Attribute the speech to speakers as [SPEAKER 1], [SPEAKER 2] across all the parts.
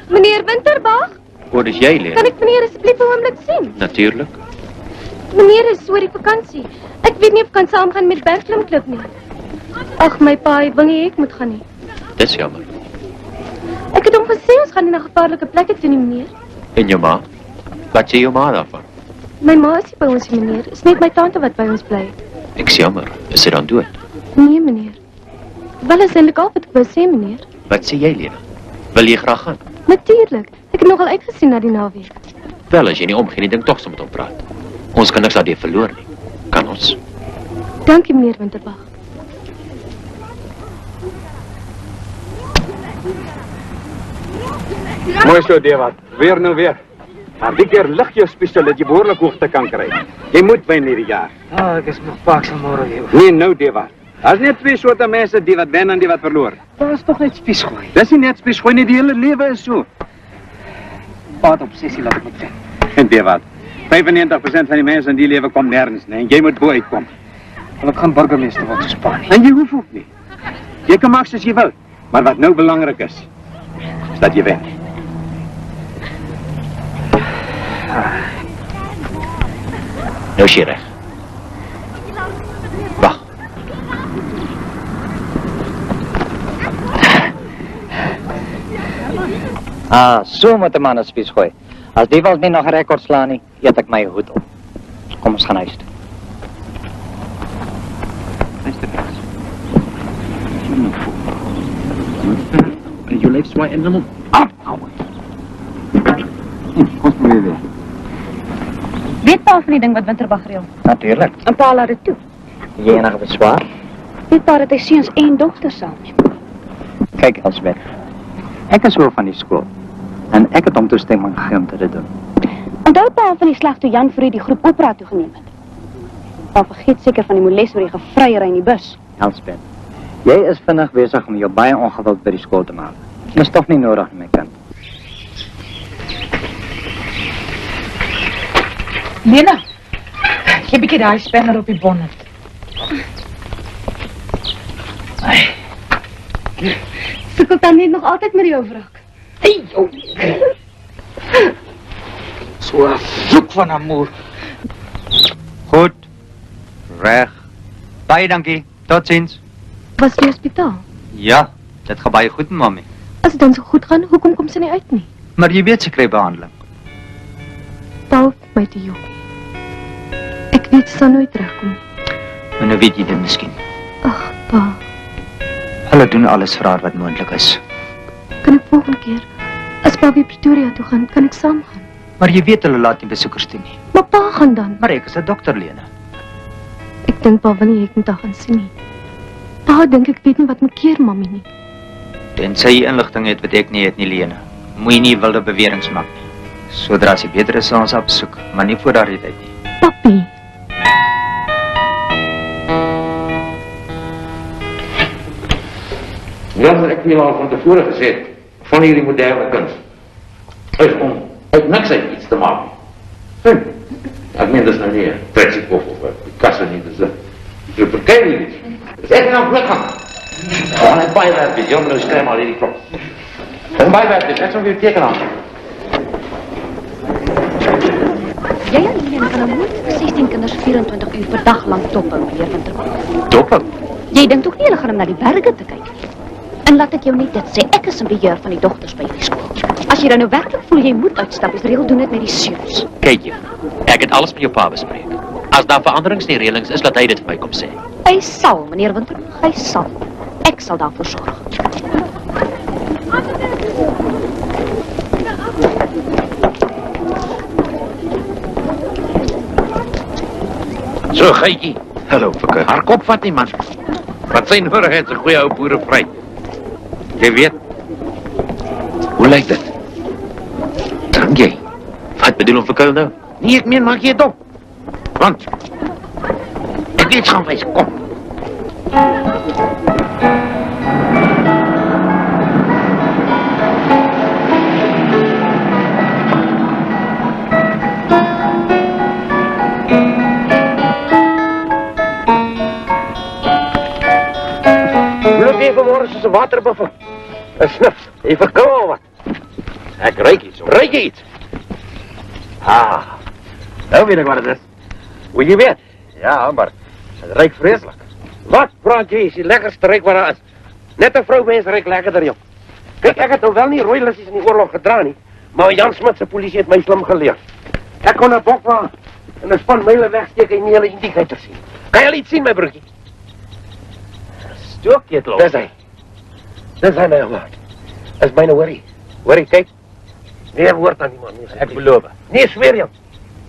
[SPEAKER 1] Meneer Winterbach?
[SPEAKER 2] Wat is jij, Lena?
[SPEAKER 1] Kan ik meneer alsjeblieft een ogenblik zien?
[SPEAKER 2] Natuurlijk.
[SPEAKER 1] Meneer is oor die vakansie. Ik weet niet of ik kan saamgaan met Bergklimklub nie. Ag my pa, hy wil nie ek moet gaan nie.
[SPEAKER 2] Dat is jammer.
[SPEAKER 1] Ek het hom gesê ons gaan nie na gevaarlike plekke toe nie, meneer.
[SPEAKER 2] En je ma? Wat sê jou ma daarvan?
[SPEAKER 1] My ma is nie by ons nie, meneer. Is net my tante wat by ons bly.
[SPEAKER 2] Ik is jammer. Is ze dan dood?
[SPEAKER 1] Nee, meneer. Wel is eintlik al wat ek wou sê, meneer.
[SPEAKER 2] Wat sê jij, Lena? Wil je graag gaan?
[SPEAKER 1] Natuurlijk. Ek het nogal uitgesien na die naweek.
[SPEAKER 2] Wel, als je niet omgeen, denk toch zo met hem praten. Ons kan niks aan die verloren nie. Kan ons?
[SPEAKER 1] Dankie, meneer Winterbach.
[SPEAKER 3] Mooi zo, Dewat. Weer nou weer. Maar die keer lig jou spiesel dat je behoorlijk hoogte kan krijgen. Je moet bijna hierdie jaar.
[SPEAKER 4] Oh, ik is nog paaks vanmorgen, joh.
[SPEAKER 3] Nee, nou, Dewat. Als net twee soorten mensen die wat winnen en die wat verloren.
[SPEAKER 4] Dat is toch net spiesgooi.
[SPEAKER 3] Dat is niet net spiesgooi, nie, die hele leven is zo.
[SPEAKER 4] Wat obsessie laat ik moet vinden.
[SPEAKER 3] En Dewat, 95% van die mensen in die leven komt nergens, nee. En jij moet boe uitkomen.
[SPEAKER 4] En ik ga burgemeester worden in Spanje.
[SPEAKER 3] En je hoeft ook niet. Je kan maken zoals je wil. Maar wat nou belangrijk is dat je wint.
[SPEAKER 2] Nou is je recht. Wacht.
[SPEAKER 4] Ah, zo moet de man een spies gooien. Als die wel mij nog een record slaan, nie, eet ik mijn hoed op. Kom eens gaan huis toe.
[SPEAKER 2] Je leeft zwaai en dan afhouden.
[SPEAKER 3] Kom maar weer.
[SPEAKER 1] Weet pa van die ding wat Winterbach reël?
[SPEAKER 4] Natuurlijk.
[SPEAKER 1] En pa laat dit toe.
[SPEAKER 4] Jy enige bezwaar?
[SPEAKER 1] Weet pa dat hy seuns en dogters saamneem.
[SPEAKER 4] Kijk, Elsbeth. Ik is wel van die school. En ik het om toestemming gegee om te dit doen.
[SPEAKER 1] Onthou pa van die slag toe Jan vir die groep opera toegeneem het. Pa vergeet seker van die moles waar jy gevreier in die bus.
[SPEAKER 4] Elsbeth, Jy is vinnig besig om jou baie ongewild by die skool te maak. Dis tog nie nodig, my kind.
[SPEAKER 5] Lena, gee bietjie daai spanner op die bonnet.
[SPEAKER 1] Sukkel Tannie nog altyd met jou wrak?
[SPEAKER 5] Hey, jou. So 'n vloek van amour.
[SPEAKER 4] Goed. Reg. Baie dankie. Totsiens.
[SPEAKER 1] Was jy hospitaal?
[SPEAKER 4] Ja, dit gaan baie goed, mami.
[SPEAKER 1] As dit dan so goed gaan, hoekom kom sy nie uit nie?
[SPEAKER 4] Maar jy weet sy kry behandeling.
[SPEAKER 1] Pa, my die jong. Ek weet sy sal nooit regkom.
[SPEAKER 4] En nou weet jy dit miskien.
[SPEAKER 1] Ag, pa,
[SPEAKER 4] Hulle doen alles vir haar wat moontlik is.
[SPEAKER 1] kan ek volgende keer, as pa weer Pretoria toe gaan, kan ek saamgaan?
[SPEAKER 4] Maar jy weet hulle laat nie besoekers toe nie.
[SPEAKER 1] Maar pa gaan dan.
[SPEAKER 4] Maar ek is 'n dokter, Lena.
[SPEAKER 1] Ek dink pa wil nie ek moet daar gaan sien nie. Pa dink ek weet nie wat my keer, mami nie.
[SPEAKER 4] Tensy jy inligting het wat ek nie het nie, Lena. Moenie nie wilde beweringe maak nie. Sodra sy beter is, sal ons haar besoek, maar nie voor daardie tyd nie.
[SPEAKER 1] Papi,
[SPEAKER 2] Ja, ek wil al van tevore gesê, van hierdie moderne kuns, is om uit niks uit iets te maak. Ek meen, dis nou nie, Pretsikov of Picasso nie, dis een verkeerde iets. Dis ek nou plek gaan. Gaan ek baie werk is, jongen, nou skryf maar hierdie klop. Dis baie werk is, ek sal weer teken aan.
[SPEAKER 1] jy en Lilian kan nou nooit 16 kinders 24 uur per dag lang dophou, meneer Winterman.
[SPEAKER 4] Dophou?
[SPEAKER 1] Jy dink ook nie hulle gaan hom na die berge te kyk nie. En laat ek jou net dit sê, ek is in beheer van die dogters by die skool. As jy dan nou werklik voel jy moet uitstap, is reël doen dit met die seuns.
[SPEAKER 2] Kyk jy, ek het alles met jou pa bespreek. As daar veranderings in die reëlings is, laat hy dit vir my kom sê.
[SPEAKER 1] Hy sal, meneer Winterman, hy sal. Ek sal daarvoor sorg.
[SPEAKER 2] So, Geitjie. Hallo, Fikke. Haar kop vat nie, man. Wat sy nodig het, 'n goeie ou boerevry. Jy weet. Hoe lyk dit? Drink jy? Wat bedoel om verkuil nou? Nee, ek meen, maak jy dop. Want ek weet gaan wys, kom.
[SPEAKER 6] Jy vanmorgen soos 'n waterbuffel. 'n Snif, jy verkou al wat.
[SPEAKER 2] Ek ruik iets.
[SPEAKER 6] Ruik jy iets? Ah, nou weet ek wat het is. Hoe jy weet? Ja, maar het ruik vreselijk. Wat praat jy, is die lekkerste ruik wat daar is. Net 'n vrouwmens ruik lekkerder, joh. Kijk, ek het nou wel nie rooi lissies in die oorlog gedra nie, maar Jan Smit se polisie het my slim geleer. Ek kon 'n bok van en 'n span myle wegsteek en nie hulle indikator sien. Kan jy al iets sien, my broertjie?
[SPEAKER 2] Stookketel.
[SPEAKER 6] Dis hy. Dis hy my woord. Dis myne hoorie. Hoorie, kyk. Nee woord aan niemand nie.
[SPEAKER 2] Ek beloof.
[SPEAKER 6] Nee, sweer jou.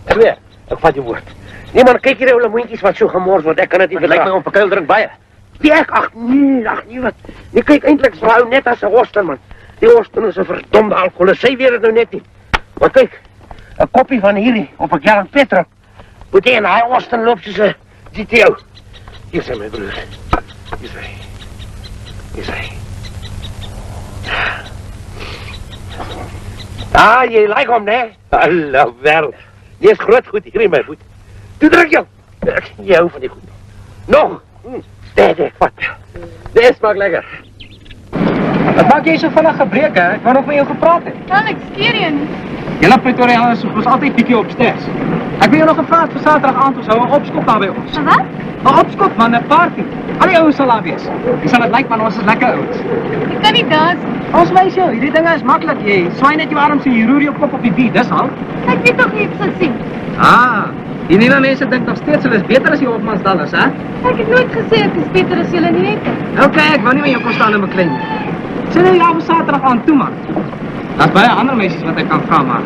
[SPEAKER 6] Sweer. Ek vat jou woord. Nee man, kyk hier ouwe mondjies wat so gemors word. Ek kan dit nie
[SPEAKER 2] Dit lyk my
[SPEAKER 6] verdraag.
[SPEAKER 2] om verkuil drink baie.
[SPEAKER 6] Die ek, ag nee wat. Nee, kyk eintlik vrou net as 'n hosten man. Die hosten is 'n verdomde alkohol. Sy weet dit nou net nie. Maar kyk, 'n koppie van hierdie op 'n gallon petrol. Moet jy en hy hosten loop soos 'n GTO. Hier zijn mijn broer. Hier is hij. Hier is hij. Ah, je lijkt hem, nee? Hallo, wel. Die is groot goed hier in mijn voet. Doe druk, joh. Je houdt van die goed. Nog. Nee, wat. Dit smaakt lekker.
[SPEAKER 5] Wat maak jy so vinnig gebreek, hè? Ek wou nog met jou gepraat het.
[SPEAKER 1] Kan ek skeer jy nie?
[SPEAKER 5] Julle Pretoriaaners was altyd bietjie op stres. Ek wil jou nog gevra het vir Saterdag aand ons hou 'n opskop daar by ons.
[SPEAKER 1] Wat?
[SPEAKER 5] 'n Opskop man, 'n party. Al die ouens sal daar wees. Ek sal dit lyk man, ons is lekker ouens.
[SPEAKER 1] Ek kan nie dans.
[SPEAKER 5] Ons wys jou, hierdie dinge is maklik. Jy swaai net jou arms en jy roer jou kop op die beat, dis al.
[SPEAKER 1] Ek weet tog nie iets sal sien.
[SPEAKER 5] Ah, die nuwe mense dink nog steeds hulle is beter as die hofmansdallers, hè?
[SPEAKER 1] Ek het nooit gesê ek is beter as julle nie het.
[SPEAKER 5] Okay, ek wou nie met jou kon staan en beklein nie. Sien jy jou Saterdag aan toe man. Daar's baie ander meisies wat ek kan vra maar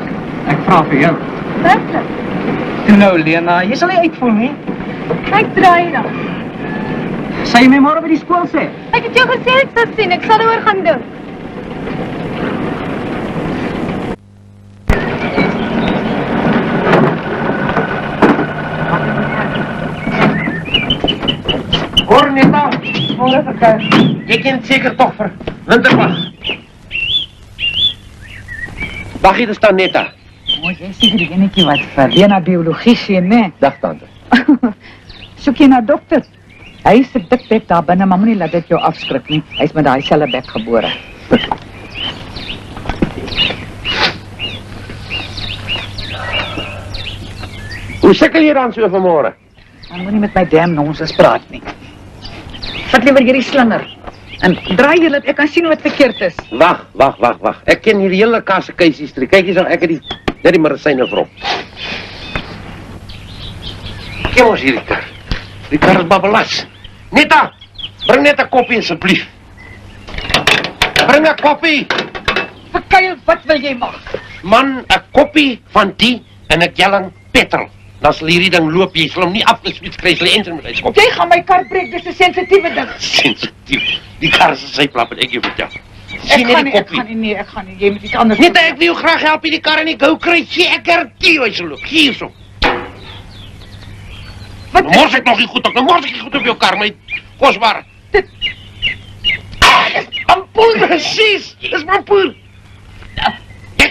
[SPEAKER 5] ek vra vir jou.
[SPEAKER 1] Werklik?
[SPEAKER 5] Nou Lena, jy sal nie uitvoel nie.
[SPEAKER 1] Ek draai dan.
[SPEAKER 5] Sal jy my môre by die skool sê?
[SPEAKER 1] Ek het jou gesê ek sal sien. Ek sal oor gaan doen.
[SPEAKER 6] Hoor net nou.
[SPEAKER 5] Môre verkuif.
[SPEAKER 6] Jy ken seker tog vir Winterbag. Wag hier staan Netta.
[SPEAKER 7] Mooi, jy is seker die enetjie wat vir Lena biologie sien, né?
[SPEAKER 6] Dag tante.
[SPEAKER 7] Soek jy na dokter? Hy is 'n dik bek daar binne, maar moenie laat dit jou afskrik nie. Hy's met daai selfe bek gebore.
[SPEAKER 6] Hoe sukkel jy dan so vanmôre?
[SPEAKER 7] Maar moenie met my damn nonsens praat nie. Vat liewer hierdie slinger. En draai jy dat ek kan sien wat verkeerd is.
[SPEAKER 6] Wag. Ek ken hierdie hele kasse-keis history. Kyk hier, ek het die medisyne vir hom. Kyk ons hierdie kar. Die kar is babbelas. Netta, bring net 'n koppie asseblief. Bring 'n koppie.
[SPEAKER 7] Verkuil, wat wil jy maak?
[SPEAKER 6] Man, 'n koppie van die en 'n gallon petrol. Dan sal hierdie ding loop, jy sal hom nie afgeswits kry, sal die engine moet uitskop.
[SPEAKER 7] Jy gaan my kar breek, dis 'n sensitiewe ding.
[SPEAKER 6] Sensitief. Die kar is 'n syplap en ek jou vertel. Sien net die koppie.
[SPEAKER 7] Ek gaan nie, jy moet iets anders
[SPEAKER 6] Net ek wil jou graag help die kar in die gou kry. Gee ek hertie hoe hy sal loop. Hierso.
[SPEAKER 7] Wat
[SPEAKER 6] Mors ek nog nie goed op. Mors ek nie goed op jou kar, my kosbare.
[SPEAKER 7] Dit-
[SPEAKER 6] Dis ampoel presies. Dis ampoel.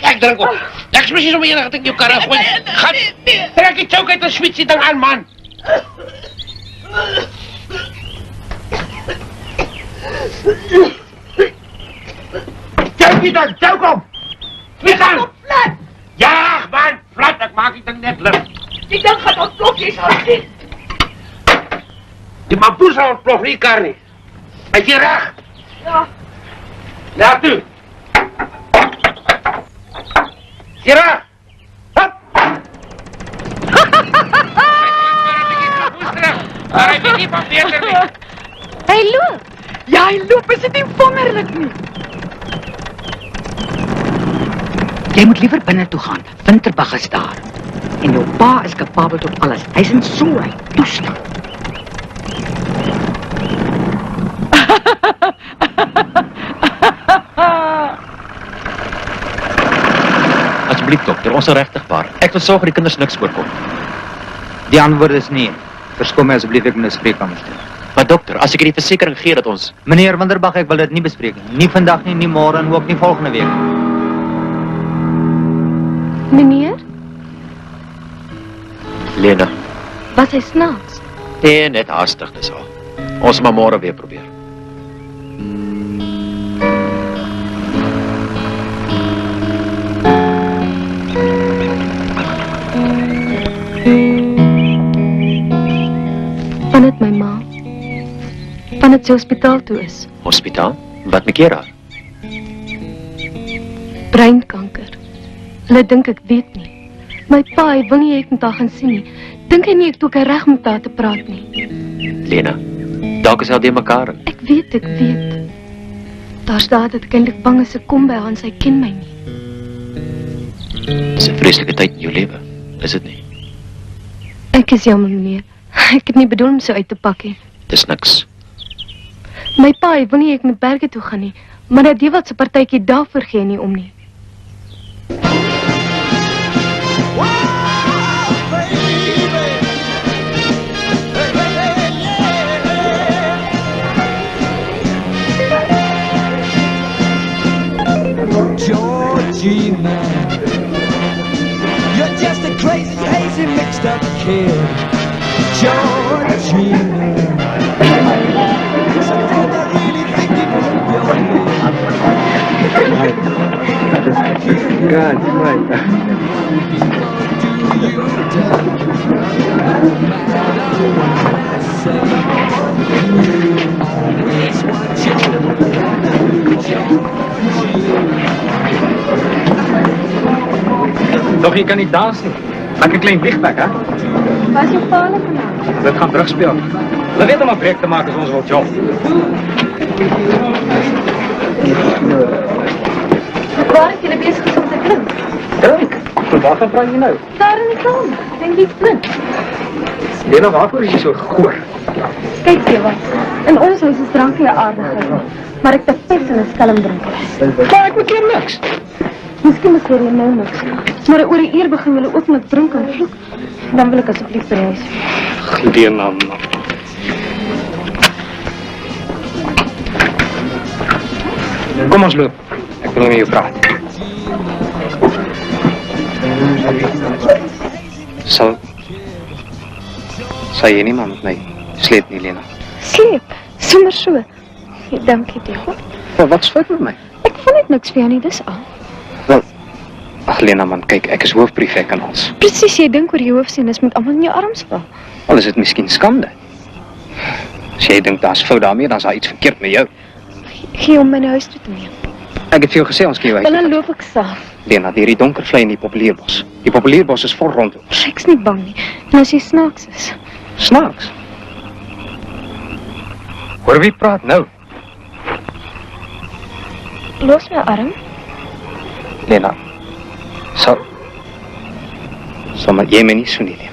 [SPEAKER 6] Ek drink op. Ek is precies om enige ding jou kar in gooi. Gat. Trek die choke uit en switch die ding aan, man. Choke die ding, choke op. Switch aan.
[SPEAKER 7] Flat!
[SPEAKER 6] Ja, man, flat. Ek maak die ding net lig.
[SPEAKER 7] Die ding gaan ontplof, jy sal sien.
[SPEAKER 6] Die mampoes sal ontplof, nie kar nie. Is jy reg?
[SPEAKER 7] Ja.
[SPEAKER 6] Daar toe. Is jy reg? Hop. Maar hy weet nie van beter nie.
[SPEAKER 1] Hy loop.
[SPEAKER 7] Ja, hy loop, is dit nie wonderlik nie? Jy moet liever binne toe gaan. Winterbag is daar. En jou pa is kapabel tot alles. Hy's in so 'n toestand.
[SPEAKER 4] Asseblief dokter, ons is regtig waar. Ek wil sorg dat die kinders niks voorkom. Die antwoord is nee. Verskoon my asseblief, ek moet 'n spreekkamer toe. Maar dokter, as ek die versekering gee dat ons... Meneer Winterbag, ek wil dit nie bespreek nie. Nie vandag nie, nie môre en ook nie volgende week.
[SPEAKER 1] Meneer,
[SPEAKER 6] Lena.
[SPEAKER 1] was hy snaaks?
[SPEAKER 6] Nee, net haastig, dis al. Ons maar môre weer probeer.
[SPEAKER 1] Van dit my ma. Van dit sy hospitaal toe is.
[SPEAKER 6] Hospitaal? Wat maak jy daar?
[SPEAKER 1] Breinkanker. Hulle dink ek weet nie. My pa, hy wil nie ek met haar gaan sien nie. Dink hy nie ek toe ek reg met haar te praat nie.
[SPEAKER 6] Lena, dalk is hy al die mekaar.
[SPEAKER 1] Ek weet. Daar staan dat ek eintlik bang is ek kom by haar en sy ken my nie.
[SPEAKER 6] Dis 'n vreeslike tyd in jou lewe, is dit nie?
[SPEAKER 1] Ek is jammer, meneer. Ek het nie bedoel om so uit te pak nie.
[SPEAKER 6] Dis niks.
[SPEAKER 1] My pa, hy wil nie ek met berge toe gaan nie, maar dat die wat se partytjie daarvoor gee nie om nie.
[SPEAKER 8] Georgina, you're just a crazy, hazy, mixed up kid. Georgina, sometimes I really think you know your
[SPEAKER 3] God, my.
[SPEAKER 8] do you done? No matter what I say, always watching Georgina.
[SPEAKER 3] Doch jy kan nie dans nie. Maak 'n klein biegbek, hè?
[SPEAKER 1] Was jou pa hulle vanaand?
[SPEAKER 3] Dit gaan terugspeel. Hulle weet om 'n breek te maak as ons wil jog.
[SPEAKER 1] Waar is julle besig om te drink?
[SPEAKER 3] Drink. Vandag gaan praat jy nou.
[SPEAKER 1] Daar in die kamer. Dink jy flink?
[SPEAKER 3] Lena, waarvoor is jy so goor?
[SPEAKER 1] Kyk jy wat. In ons huis is drank nie aardig nie. Maar ek bepes in 'n skelm drink.
[SPEAKER 3] Maar ek moet hier niks.
[SPEAKER 1] Miskien is jy nou niks. Maar oor 'n uur begin julle openlik drink en vloek. Dan wil ek asseblief by huis.
[SPEAKER 3] Lena.
[SPEAKER 5] Kom ons loop. Ek wil met jou praat. Sal jy nie maar met my sleep nie, Lena?
[SPEAKER 1] Sleep, sommer so. Dankie, Diego.
[SPEAKER 5] Maar wat's fout met my?
[SPEAKER 1] Ek voel net niks vir jou nie, dis al.
[SPEAKER 5] Wel, ag Lena man, kyk, ek is hoofprefek in ons.
[SPEAKER 1] Presies, jy dink oor die hoofsienis moet almal in jou arms val.
[SPEAKER 5] Al is dit miskien skande. As jy dink daar's fout daarmee, dan is daar iets verkeerd met jou.
[SPEAKER 1] Gee om my na huis toe te neem.
[SPEAKER 5] Ek het vir jou gesê ons kan jou
[SPEAKER 1] Wel,
[SPEAKER 5] huis.
[SPEAKER 1] dan loop ek self.
[SPEAKER 5] Lena, die donker vlei in die populierbos. Die populierbos is vol rond ons.
[SPEAKER 1] Ek's nie bang nie. En as jy snaaks is.
[SPEAKER 5] Snaaks. Hoor wie praat nou?
[SPEAKER 1] Los my arm.
[SPEAKER 5] Lena, sal maar jy my nie so nie, Lena.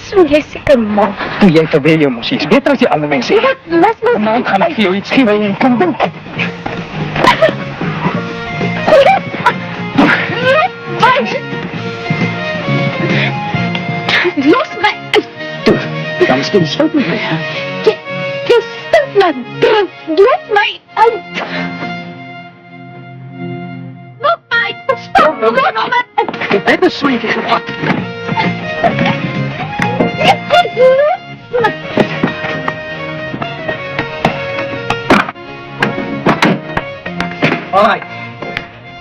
[SPEAKER 1] So, jy seker man.
[SPEAKER 5] Toe jy verbeel jou mos, jy is beter as die ander mense.
[SPEAKER 1] Wat? Las my.
[SPEAKER 5] Nou gaan ek vir jou iets gee wat jy kan dink.
[SPEAKER 1] Los my.
[SPEAKER 5] Toe, dan is dit stout met my, hè?
[SPEAKER 1] Jy stink na drank. Los my uit. Los my. Stop. Los my.
[SPEAKER 5] Dit is so iets gevat.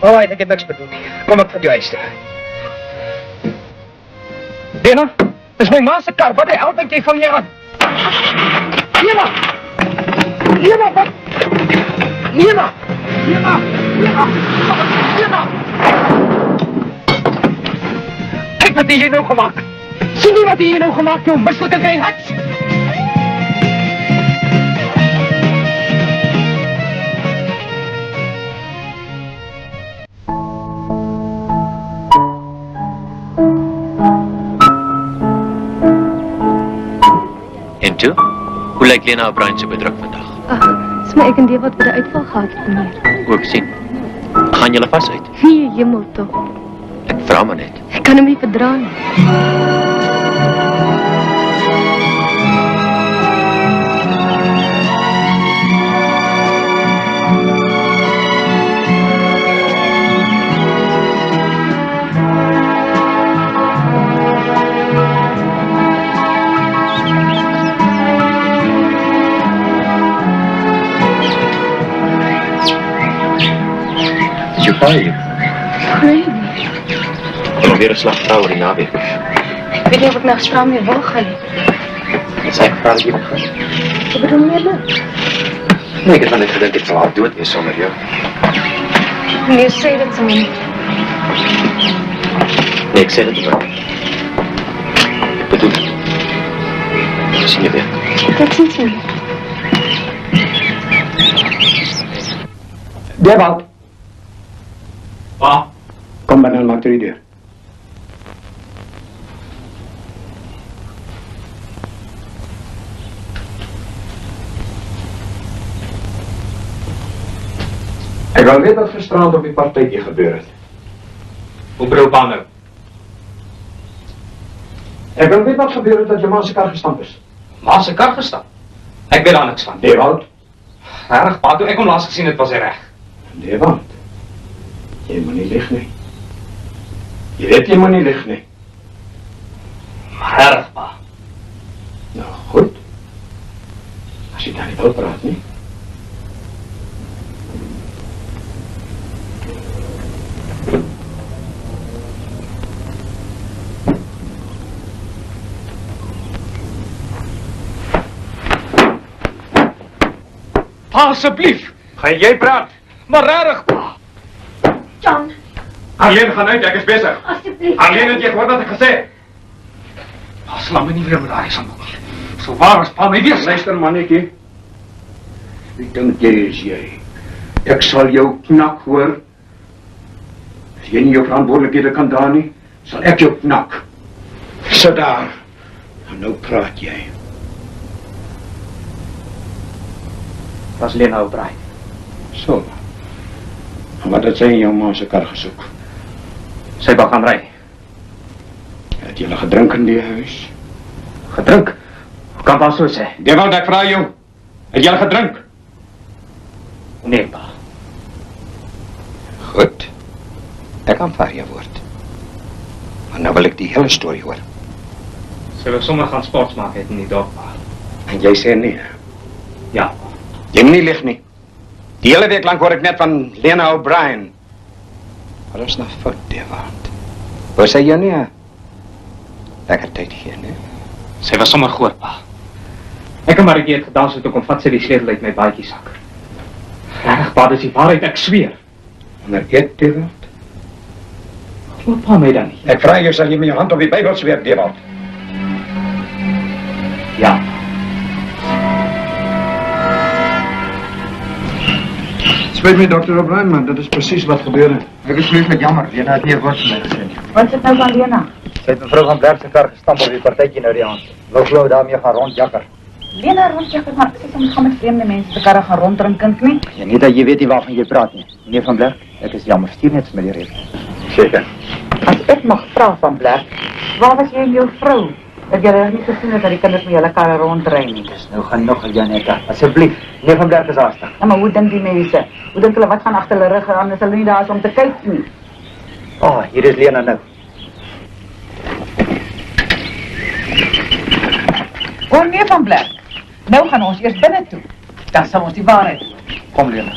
[SPEAKER 5] Alright, ek het niks bedoel nie. Kom ek van jou huis toe. Lena, dis my ma se kar, wat die hel dink jy van jy aan? Lena! Lena, wat? Lena! Lena! Lena! Lena! Kyk wat jy nou gemaak. Sien jy wat jy nou gemaak, jou mislike gehad?
[SPEAKER 4] En toe? Hoe lyk Lena O'Brien se bedruk vandag?
[SPEAKER 1] Ag, dis my ek en die wat by die uitval gehad het, meneer.
[SPEAKER 4] Ook sien. Gaan julle vas uit?
[SPEAKER 1] Nee, hemel tog.
[SPEAKER 4] Ek vra maar net.
[SPEAKER 1] Ek kan hom nie verdra nie.
[SPEAKER 4] Is jou pa hier?
[SPEAKER 1] Nee,
[SPEAKER 4] Ek wil weer 'n slag vrouw oor die naweek.
[SPEAKER 1] ek weet nie of ek na gespraak meer wil gaan nie.
[SPEAKER 4] Is hy gevra dat jy moet gaan?
[SPEAKER 1] Wat bedoel meer nou?
[SPEAKER 4] Nee, ek het maar net gedink ek sal haar dood wees sonder jou.
[SPEAKER 1] Nee, sê dit sommer nie.
[SPEAKER 4] Nee, ek sê dit ook. Ek bedoel het. Sien jy weer?
[SPEAKER 1] Ek sien sien.
[SPEAKER 3] Dewald. Pa? Kom binne en maak toe die deur. Ek wil weet wat gisterand op die partytjie gebeur het.
[SPEAKER 5] Hoe bedoel pa nou?
[SPEAKER 3] Ek wil weet wat gebeur het dat jou ma se kar gestamp is.
[SPEAKER 5] Ma se kar gestap. Ek weet daar niks van.
[SPEAKER 3] Dewald.
[SPEAKER 5] Reg, pa, toe ek hom laas gesien het, was hy reg.
[SPEAKER 3] Dewald. Jy moet nie lieg nie. Jy weet jy moet nie lieg nie.
[SPEAKER 5] Maar reg, pa.
[SPEAKER 3] Nou, goed. As jy daar nie wil praat nie.
[SPEAKER 5] Pa, asseblief.
[SPEAKER 3] Gaan jy praat?
[SPEAKER 5] Maar reg, pa.
[SPEAKER 1] John,
[SPEAKER 3] Alleen gaan uit, ek is besig.
[SPEAKER 1] asseblief.
[SPEAKER 3] Alleen het jy gehoor wat ek gesê het?
[SPEAKER 5] Pa, slaan my nie weer met daai sandok nie. So waar is pa my weer?
[SPEAKER 3] Luister mannetjie. Wie dink jy is jy? Ek sal jou knak hoor. As jy nie jou verantwoordelikhede kan dra nie, sal ek jou knak. Sit daar. En nou praat jy.
[SPEAKER 5] Was Lena O'Brien.
[SPEAKER 3] So. En wat het sy in jou ma se kar gesoek?
[SPEAKER 5] Sy wou gaan ry.
[SPEAKER 3] Het julle gedrink in die huis?
[SPEAKER 5] Gedrink? Hoe kan pa so sê?
[SPEAKER 3] Dewald, ek vra jou. Het julle gedrink?
[SPEAKER 5] Nee, pa.
[SPEAKER 3] Goed. Ek aanvaar jou woord. Maar nou wil ek die hele storie hoor.
[SPEAKER 4] Sy wil sommer gaan sports maak het in die dorp.
[SPEAKER 3] En jy sê nee.
[SPEAKER 4] Ja.
[SPEAKER 3] Jy moet nie lieg nie. Die hele week lang hoor ek net van Lena O'Brien. Maar is nog fout, Dewald. Wou sy jou nie 'n lekker tyd gee, nee?
[SPEAKER 4] Sy was sommer groot, pa. Ek en Maritjie het gedans toe kom vat sy die sleutel uit my baadjiesak. Regtig, pa, dis die waarheid, ek zweer.
[SPEAKER 3] Onder eet, Dewald?
[SPEAKER 4] Glo pa my dan nie.
[SPEAKER 3] Ek vra jou, sal jy met jou hand op die Bybel sweer, Dewald?
[SPEAKER 4] Ja.
[SPEAKER 3] Spijt my, Dr. O'Brien, man, dit is precies wat gebeurde.
[SPEAKER 4] Ek is vlees met jammer, Lena het nie 'n woord vir my gesê nie.
[SPEAKER 7] Wat is dit nou van Lena?
[SPEAKER 4] Sy het mevrou van Berg se kar gestamp op die partytjie nou die aand. Wou glo daarmee gaan rondjakker.
[SPEAKER 7] Lena rondjakker, maar ek sê ons gaan met vreemde mense se karre gaan ronddrink, kind nie.
[SPEAKER 4] Ja, nie dat jy weet nie waarvan jy praat nie. Meneer van Berg, ek is jammer, stuur net vir my die rekening. Seker.
[SPEAKER 7] As ek mag vra van Blerk, waar was jy en jou vrou? Dat jy reg nie gesien het dat die kinders met julle karre rondry nie.
[SPEAKER 4] Dis nou genoeg, Janetta. Asseblief, meneer van Berg is haastig.
[SPEAKER 7] Ja, maar hoe dink die mense? Hoe dink hulle wat gaan agter hulle rug aan as hulle nie daar is om te kyk nie?
[SPEAKER 4] Hier is Lena nou.
[SPEAKER 7] Hoor meer van Blerk. Nou gaan ons eers binne toe. Dan sal ons die waarheid hoor.
[SPEAKER 4] Kom, Lena.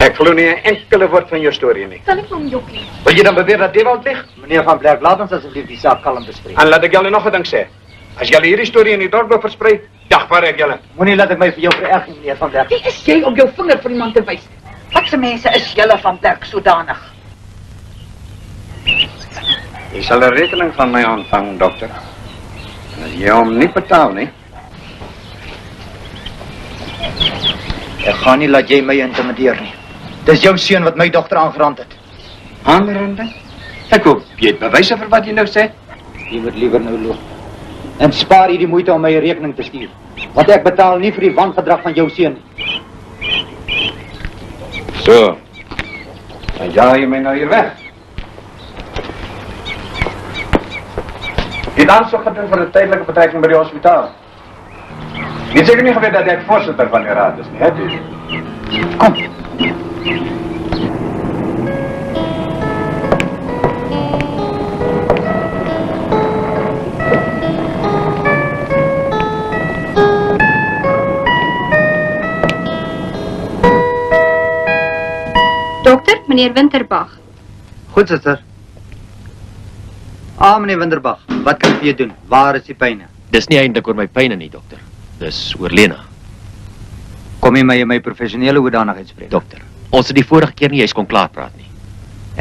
[SPEAKER 3] Ek glo nie 'n enkele woord van jou storie nie.
[SPEAKER 1] Stel ek hom jokkie.
[SPEAKER 3] Wil jy dan beweer dat Dewald lieg?
[SPEAKER 4] Meneer van Berg, laat ons asseblief die saak kalm bespreek.
[SPEAKER 3] En laat ek julle nog 'n ding sê. As julle hierdie storie in die dorp wil versprei, dagvaar ek julle.
[SPEAKER 4] Moenie laat ek my vir jou vererg nie, meneer van Berg.
[SPEAKER 7] Wie is jy om jou vinger vir iemand te wys? Wat se mense is julle van Blerk sodanig?
[SPEAKER 3] Jy sal 'n rekening van my ontvang, dokter. En as jy hom nie betaal nie,
[SPEAKER 4] Ek gaan nie laat jy my intimideer nie. Dis jou seun wat my dogter aangerand het.
[SPEAKER 3] aanrande. Ek hoop jy het bewyse vir wat jy nou sê.
[SPEAKER 4] Jy moet liewer nou loop. En spaar jy die moeite om my 'n rekening te stuur. Want ek betaal nie vir die wangedrag van jou seun nie.
[SPEAKER 3] So. Dan jaag jy my nou hier weg. Jy dan so gedoen vir 'n tydelike betrekking by die hospitaal. Jy het seker nie geweet dat ek voorsitter van die raad is nie, hè?
[SPEAKER 4] Kom.
[SPEAKER 1] Dokter, meneer Winterbag.
[SPEAKER 4] Goed, suster. Meneer Winterbag, wat kan ek vir jou doen? Waar is die pyne?
[SPEAKER 6] Dis nie eintlik oor my pyne nie, dokter. Dis oor Lena.
[SPEAKER 4] Kom jy my in my professionele hoedanigheid spreek?
[SPEAKER 6] Dokter, ons het die vorige keer nie eens kon klaar praat nie.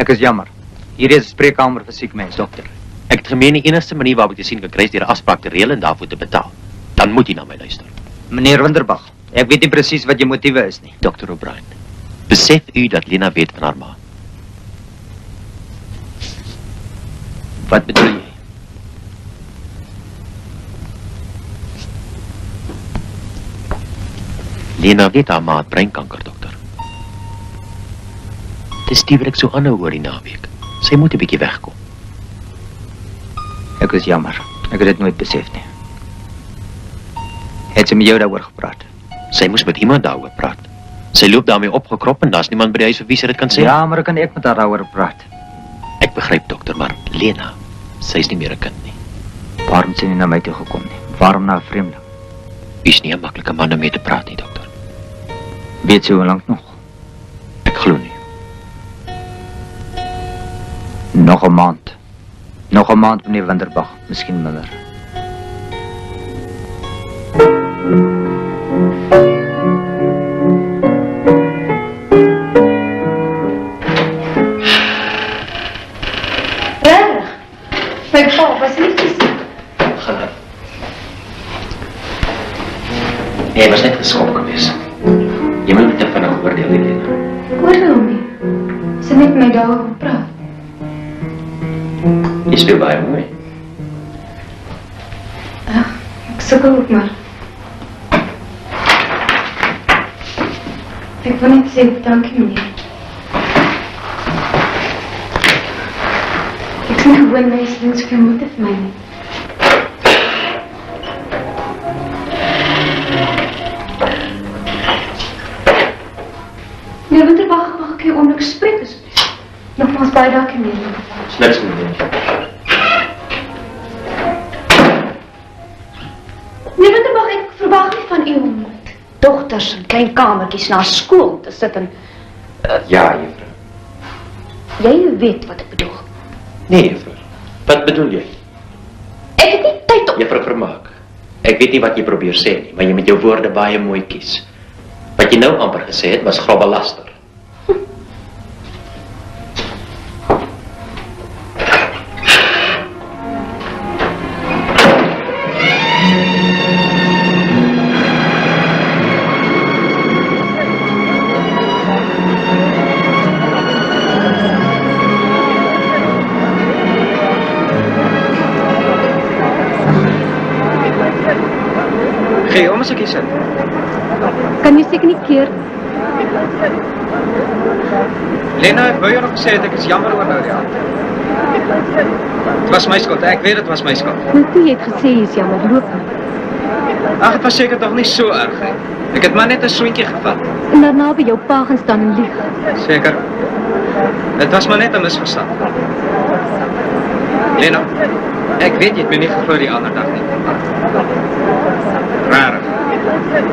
[SPEAKER 4] Ek is jammer. Hier is 'n spreekkamer vir siek mense,
[SPEAKER 6] Dokter, ek het gemeen die enigste manier waarop ek te sien kan kry is deur 'n afspraak te reël en daarvoor te betaal. Dan moet jy na my luister.
[SPEAKER 4] Meneer Winterbag, ek weet nie presies wat jou motiewe is nie.
[SPEAKER 6] Dr. O'Brien, besef u dat Lena weet van haar ma?
[SPEAKER 4] Wat bedoel jy?
[SPEAKER 6] Lena weet haar ma het breinkanker, dokter. Dis die wat ek so aanhou oor die naweek. Sy moet 'n bietjie wegkom.
[SPEAKER 4] Ek is jammer. Ek het dit nooit besef nie. Het sy met jou daaroor gepraat?
[SPEAKER 6] Sy moes met iemand daaroor praat. Sy loop daarmee opgekrop en daar's niemand by die huis vir wie sy dit kan sê.
[SPEAKER 4] Ja, maar kan ek met haar daaroor praat?
[SPEAKER 6] Ek begryp, dokter, maar Lena, sy is nie meer 'n kind nie.
[SPEAKER 4] Waarom het sy nie na my toe gekom nie? Waarom na 'n vreemdeling?
[SPEAKER 6] U's nie 'n maklike man om mee te praat nie, dokter.
[SPEAKER 4] Weet sy hoe lank nog?
[SPEAKER 6] Ek glo nie.
[SPEAKER 4] Nog 'n maand. Nog 'n maand, meneer Winterbag, miskien minder.
[SPEAKER 1] Regtig? My pa was nie fisiek.
[SPEAKER 6] Gelukkig. Jy was net geskok geweest. Jy moet nie te vinnig oordeel nie, Lena.
[SPEAKER 1] Ek oordeel hom nie. Sy net met my daaroor praat.
[SPEAKER 6] Jy speel baie mooi.
[SPEAKER 1] Ek sukkel ook maar. Ek wil net sê dankie meneer. Gewoon mens doen soveel moeite vir my nie. Meneer Winterbach, mag ek u oomblik spreek asseblief? Nogmaals baie dankie, meneer.
[SPEAKER 2] Is niks meneer.
[SPEAKER 1] Meneer Winterbach, ek verwag nie van u om met dogters in klein kamertjies na skool te sit en...
[SPEAKER 2] Ja, juffrou.
[SPEAKER 1] Jy weet wat ek bedoel.
[SPEAKER 2] Nee, juffrou. Wat bedoel jy?
[SPEAKER 1] Ek het nie tyd om...
[SPEAKER 2] Juffrou Vermaak, ek weet nie wat jy probeer sê nie, maar jy moet jou woorde baie mooi kies. Wat jy nou amper gesê het, was grove laster.
[SPEAKER 4] Gee om as ek hier sit.
[SPEAKER 1] Kan jy seker nie keer?
[SPEAKER 4] Lena, ek wou jou nog gesê het ek is jammer oor nou die aand. Het was my skuld, ek weet het was my skuld.
[SPEAKER 1] Nou toe jy het gesê jy is jammer, loop nie.
[SPEAKER 4] Ag, het was seker toch nie so erg nie. Ek het maar net 'n soentjie gevat.
[SPEAKER 1] En daarna by jou pa gaan staan en lieg.
[SPEAKER 4] Seker. Het was maar net 'n misverstand. Lena, ek weet jy het my nie geglo die ander dag nie. Rarig.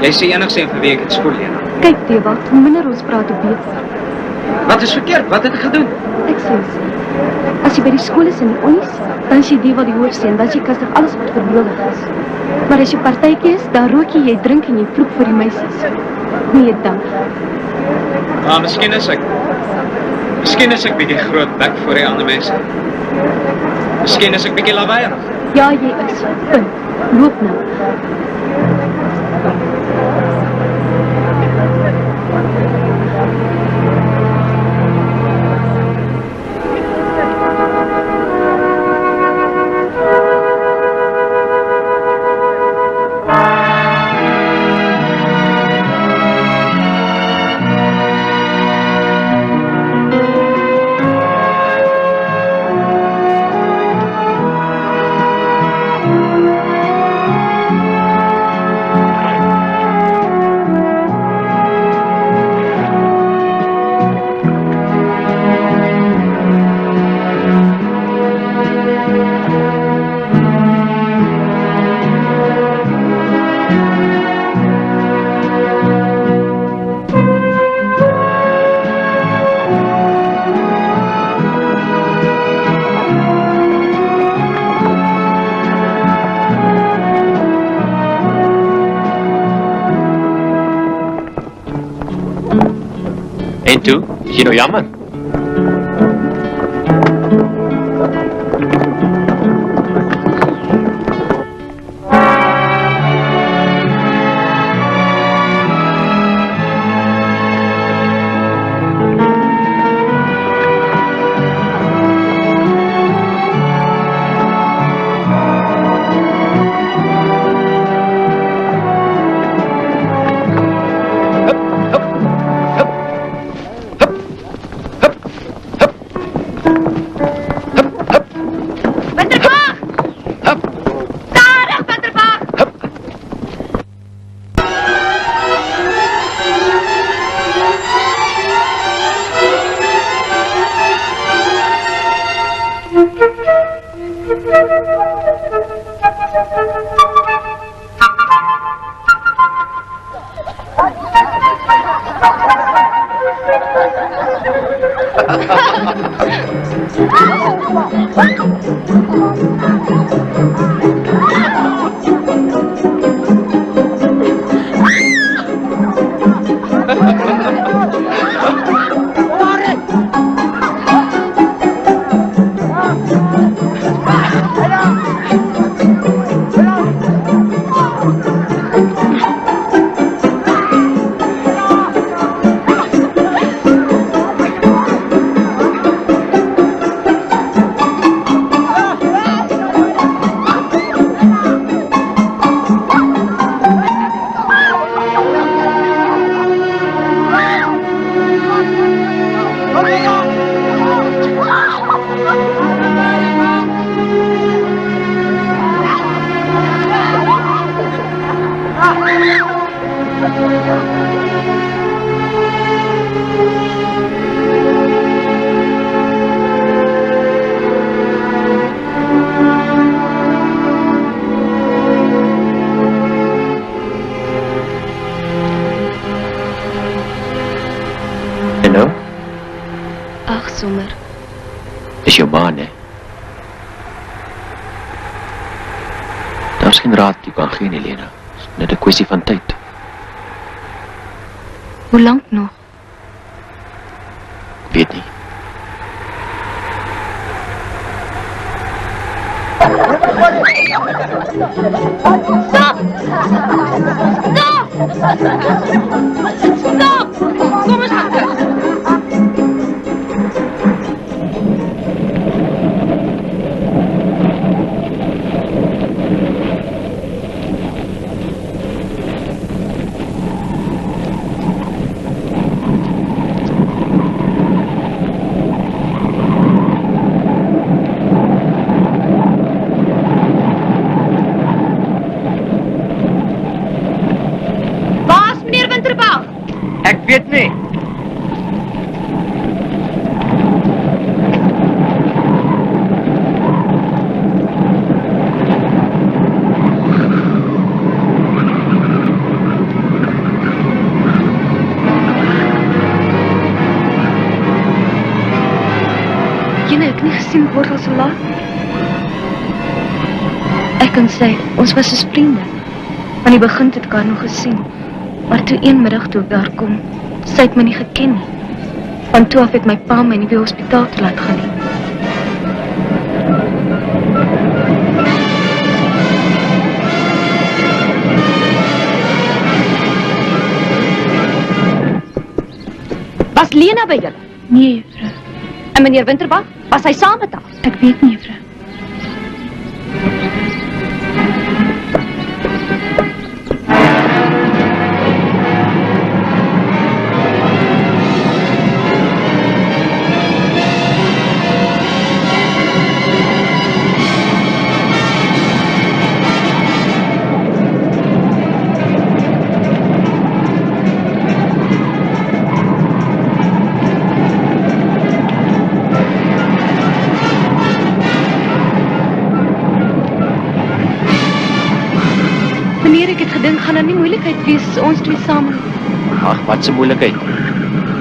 [SPEAKER 4] Jy sê enigsins vir wie ek het skool, Lena.
[SPEAKER 1] Kyk, Dewald, hoe minder ons praat, hoe beter.
[SPEAKER 4] Wat is verkeerd? Wat het ek gedoen?
[SPEAKER 1] Ek sê sê. As jy by die skool is in die onnies, dan is jy Dewald die hoofseun, dan is jy kastig alles wat verbeeldig is. Maar as jy partytjie is, dan rook jy drink en jy vloek vir die meisies. Nee, dank.
[SPEAKER 4] Miskien is ek bietjie groot bek vir die ander mense. Miskien is ek bietjie lawaaiig.
[SPEAKER 1] Ja, jy is. Punt. Loop nou.
[SPEAKER 2] En toe, is jy nou jammer?
[SPEAKER 6] En nou?
[SPEAKER 1] Ag, sommer.
[SPEAKER 6] Dis jou ma, né? Daar's geen raad wat jy kan gee, nie, Lena. Dis net 'n kwessie van tyd.
[SPEAKER 1] Hoe lank nog?
[SPEAKER 6] Weet nie.
[SPEAKER 1] Kom eens agter. Baas, meneer Winterbag.
[SPEAKER 4] Ek weet nie.
[SPEAKER 1] Jene, ek nie gesien word al so laat nie. Ek kan sê, ons was soos vriende. Van die begin het ek haar nog gesien. Maar toe een middag toe ek daar kom, sy het my nie geken nie. Van toe af het my pa my nie by hospitaal te laat gaan nie. Was Lena by julle? Nee, juffrou. En meneer Winterbag, was hy saam met haar? Ek weet nie, juffrou. Meneer, ek het gedink, gaan daar nie moeilikheid wees as ons twee saam.
[SPEAKER 6] Ag, wat 'n moeilikheid.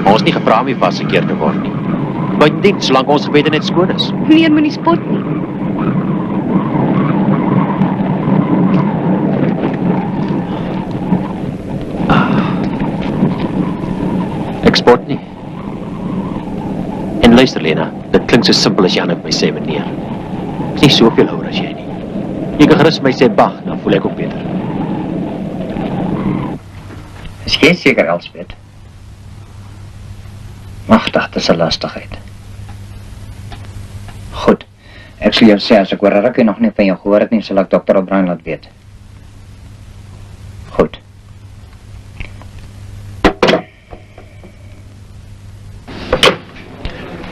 [SPEAKER 6] Ons nie gevra om nie vasgekeer te word nie. Buitendien, solank ons gebede net skoon is.
[SPEAKER 1] Meneer, moenie spot nie.
[SPEAKER 6] Ek spot nie. En luister, Lena, dit klink so simpel as jy aan my sê, meneer. Ek is nie soveel ouer as jy nie. Jy kan gerus my sê bag, dan voel ek ook beter.
[SPEAKER 7] Is jy seker, Elsbeth? Magtig, dis 'n lastigheid. Goed. Ek sal jou sê as ek oor 'n rukkie nog nie van jou gehoor het nie, sal ek Dr. O'Brien laat weet. Goed.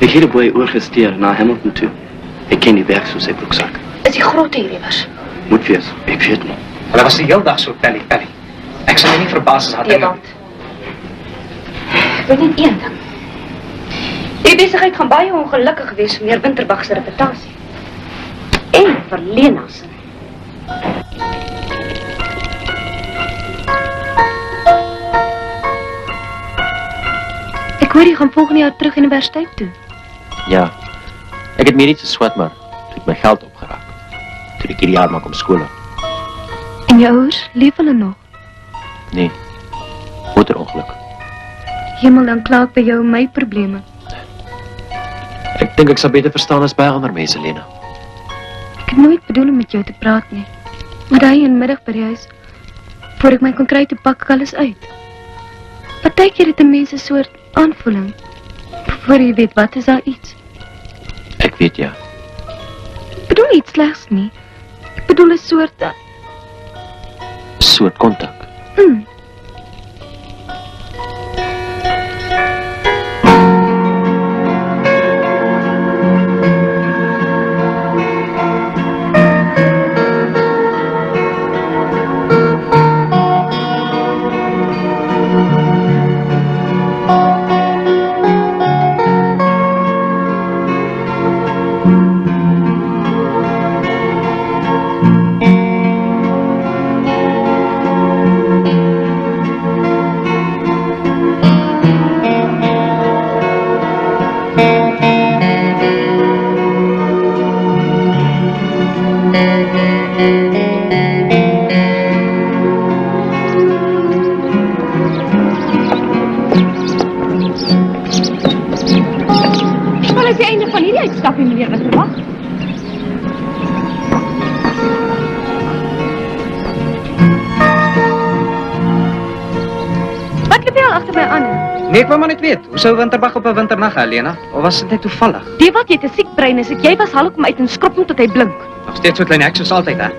[SPEAKER 9] Ek het 'n boy oorgesteer na Hamilton toe. Ek ken die werk soos sy broeksak.
[SPEAKER 1] Is die groot hier iewers?
[SPEAKER 9] Moet wees, ek weet nie.
[SPEAKER 4] Hulle was die hele dag so pelly. Ek sal my nie verbaas as haar
[SPEAKER 1] Ewald. Ek weet net een ding. Die besigheid gaan baie ongelukkig wees vir meneer Winterbag se reputasie. En vir Lena se. Ek hoor jy gaan volgende jaar terug universiteit toe.
[SPEAKER 6] Ja, ek het meer iets geswat, maar toe het my geld opgeraak. Toe ek hierdie jaar maar kom skool.
[SPEAKER 1] En jou ouers, leef hulle nog?
[SPEAKER 6] Nee, motorongeluk.
[SPEAKER 1] Hemel, dan kla ek by jou my probleme.
[SPEAKER 6] Ek dink ek sal beter verstaan as baie ander mense, Lena.
[SPEAKER 1] Ek het nooit bedoel om met jou te praat nie. Maar daai een middag by die huis, voor ek my kon kry, toe pak ek alles uit. Partykeer het 'n mens 'n soort aanvoeling. Voor jy weet wat is daar iets.
[SPEAKER 6] Ek weet ja.
[SPEAKER 1] Ek bedoel iets slegs nie. Ek bedoel 'n soort...
[SPEAKER 6] Soort kontak.
[SPEAKER 1] hierdie uitstap nie, meneer Winterbag. Wat loop jy al agter my aan?
[SPEAKER 5] Nee, ek wou maar net weet, hoe sou Winterbag op 'n winternag, Helena? Of was dit net toevallig?
[SPEAKER 1] Dewald, jy het 'n siek brein, as ek jy was, haal ek hom uit en skop hom tot hy blink.
[SPEAKER 5] Nog steeds so klein ek soos altyd, hè?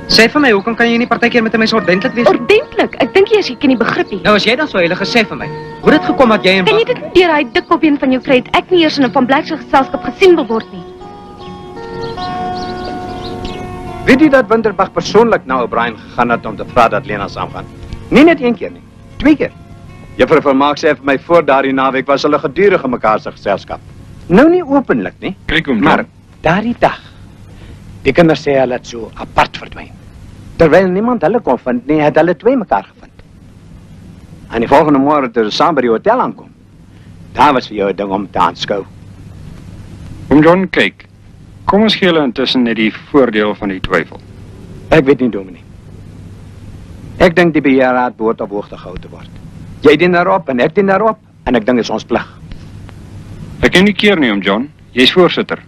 [SPEAKER 5] Sê vir my, hoekom kan jy nie partykeer met 'n mens ordentlik wees?
[SPEAKER 1] Ordentlik? Ek dink jy is ken die begrip nie.
[SPEAKER 5] Nou as jy dan so heilig gesê vir my, hoe het dit gekom dat jy en
[SPEAKER 1] Kan jy dit deur hy dik kopbeen van jou kry, het ek nie eers in 'n Van Blyk se geselskap gesien wil word nie.
[SPEAKER 3] Weet jy dat Winterbag persoonlik na O'Brien gegaan het om te vra dat Lena saamgaan? Nie net een keer nie, 2 keer. Juffrou Vermaak sê vir my voor daardie naweek was hulle gedurig in mekaar se geselskap. Nou nie openlik nie.
[SPEAKER 10] Kyk hom
[SPEAKER 3] Maar daardie dag, die kinders sê hulle het so apart verdwyn. Terwyl niemand hulle kon vind nie, het hulle 2 mekaar gevind. En die volgende môre toe hulle saam by die hotel aankom, daar was vir jou 'n ding om te aanskou.
[SPEAKER 10] Oom John, kyk. Kom ons gee hulle intussen net die voordeel van die twyfel.
[SPEAKER 3] Ek weet nie, Dominee. Ek dink die beheerraad behoort op hoogte gehou te word. Jy dien daarop en ek dien daarop, en ek dink dit is ons plig.
[SPEAKER 10] Ek ken nie keer nie, oom John. Jy's voorsitter.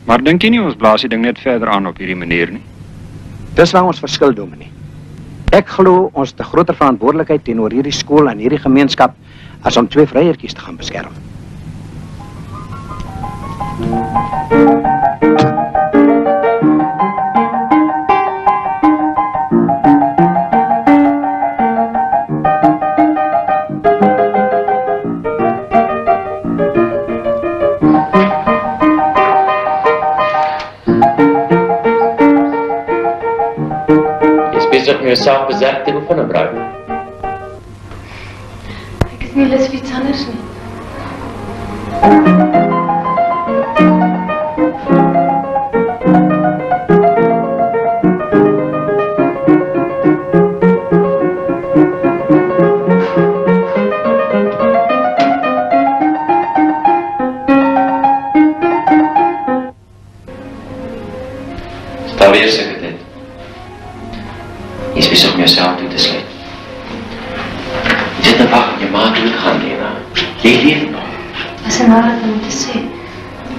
[SPEAKER 10] Maar dink jy nie ons blaas die ding net verder aan op hierdie manier nie?
[SPEAKER 3] Dis waar ons verskil, Dominee. Ek glo ons het 'n groter verantwoordelikheid teenoor hierdie skool en hierdie gemeenskap as om 2 vryertjies te gaan beskerm.
[SPEAKER 2] Besig om jouself beserk te oefen, bruid.
[SPEAKER 1] Ek is nie lus vir iets anders nie.
[SPEAKER 2] Stel weer seker dit. Jy is besig om jouself toe te sluit. Jy het nou wag, jy maak dood gaan, Lena. Jy leef nog.
[SPEAKER 1] Dit is 'n waarheid om te sê.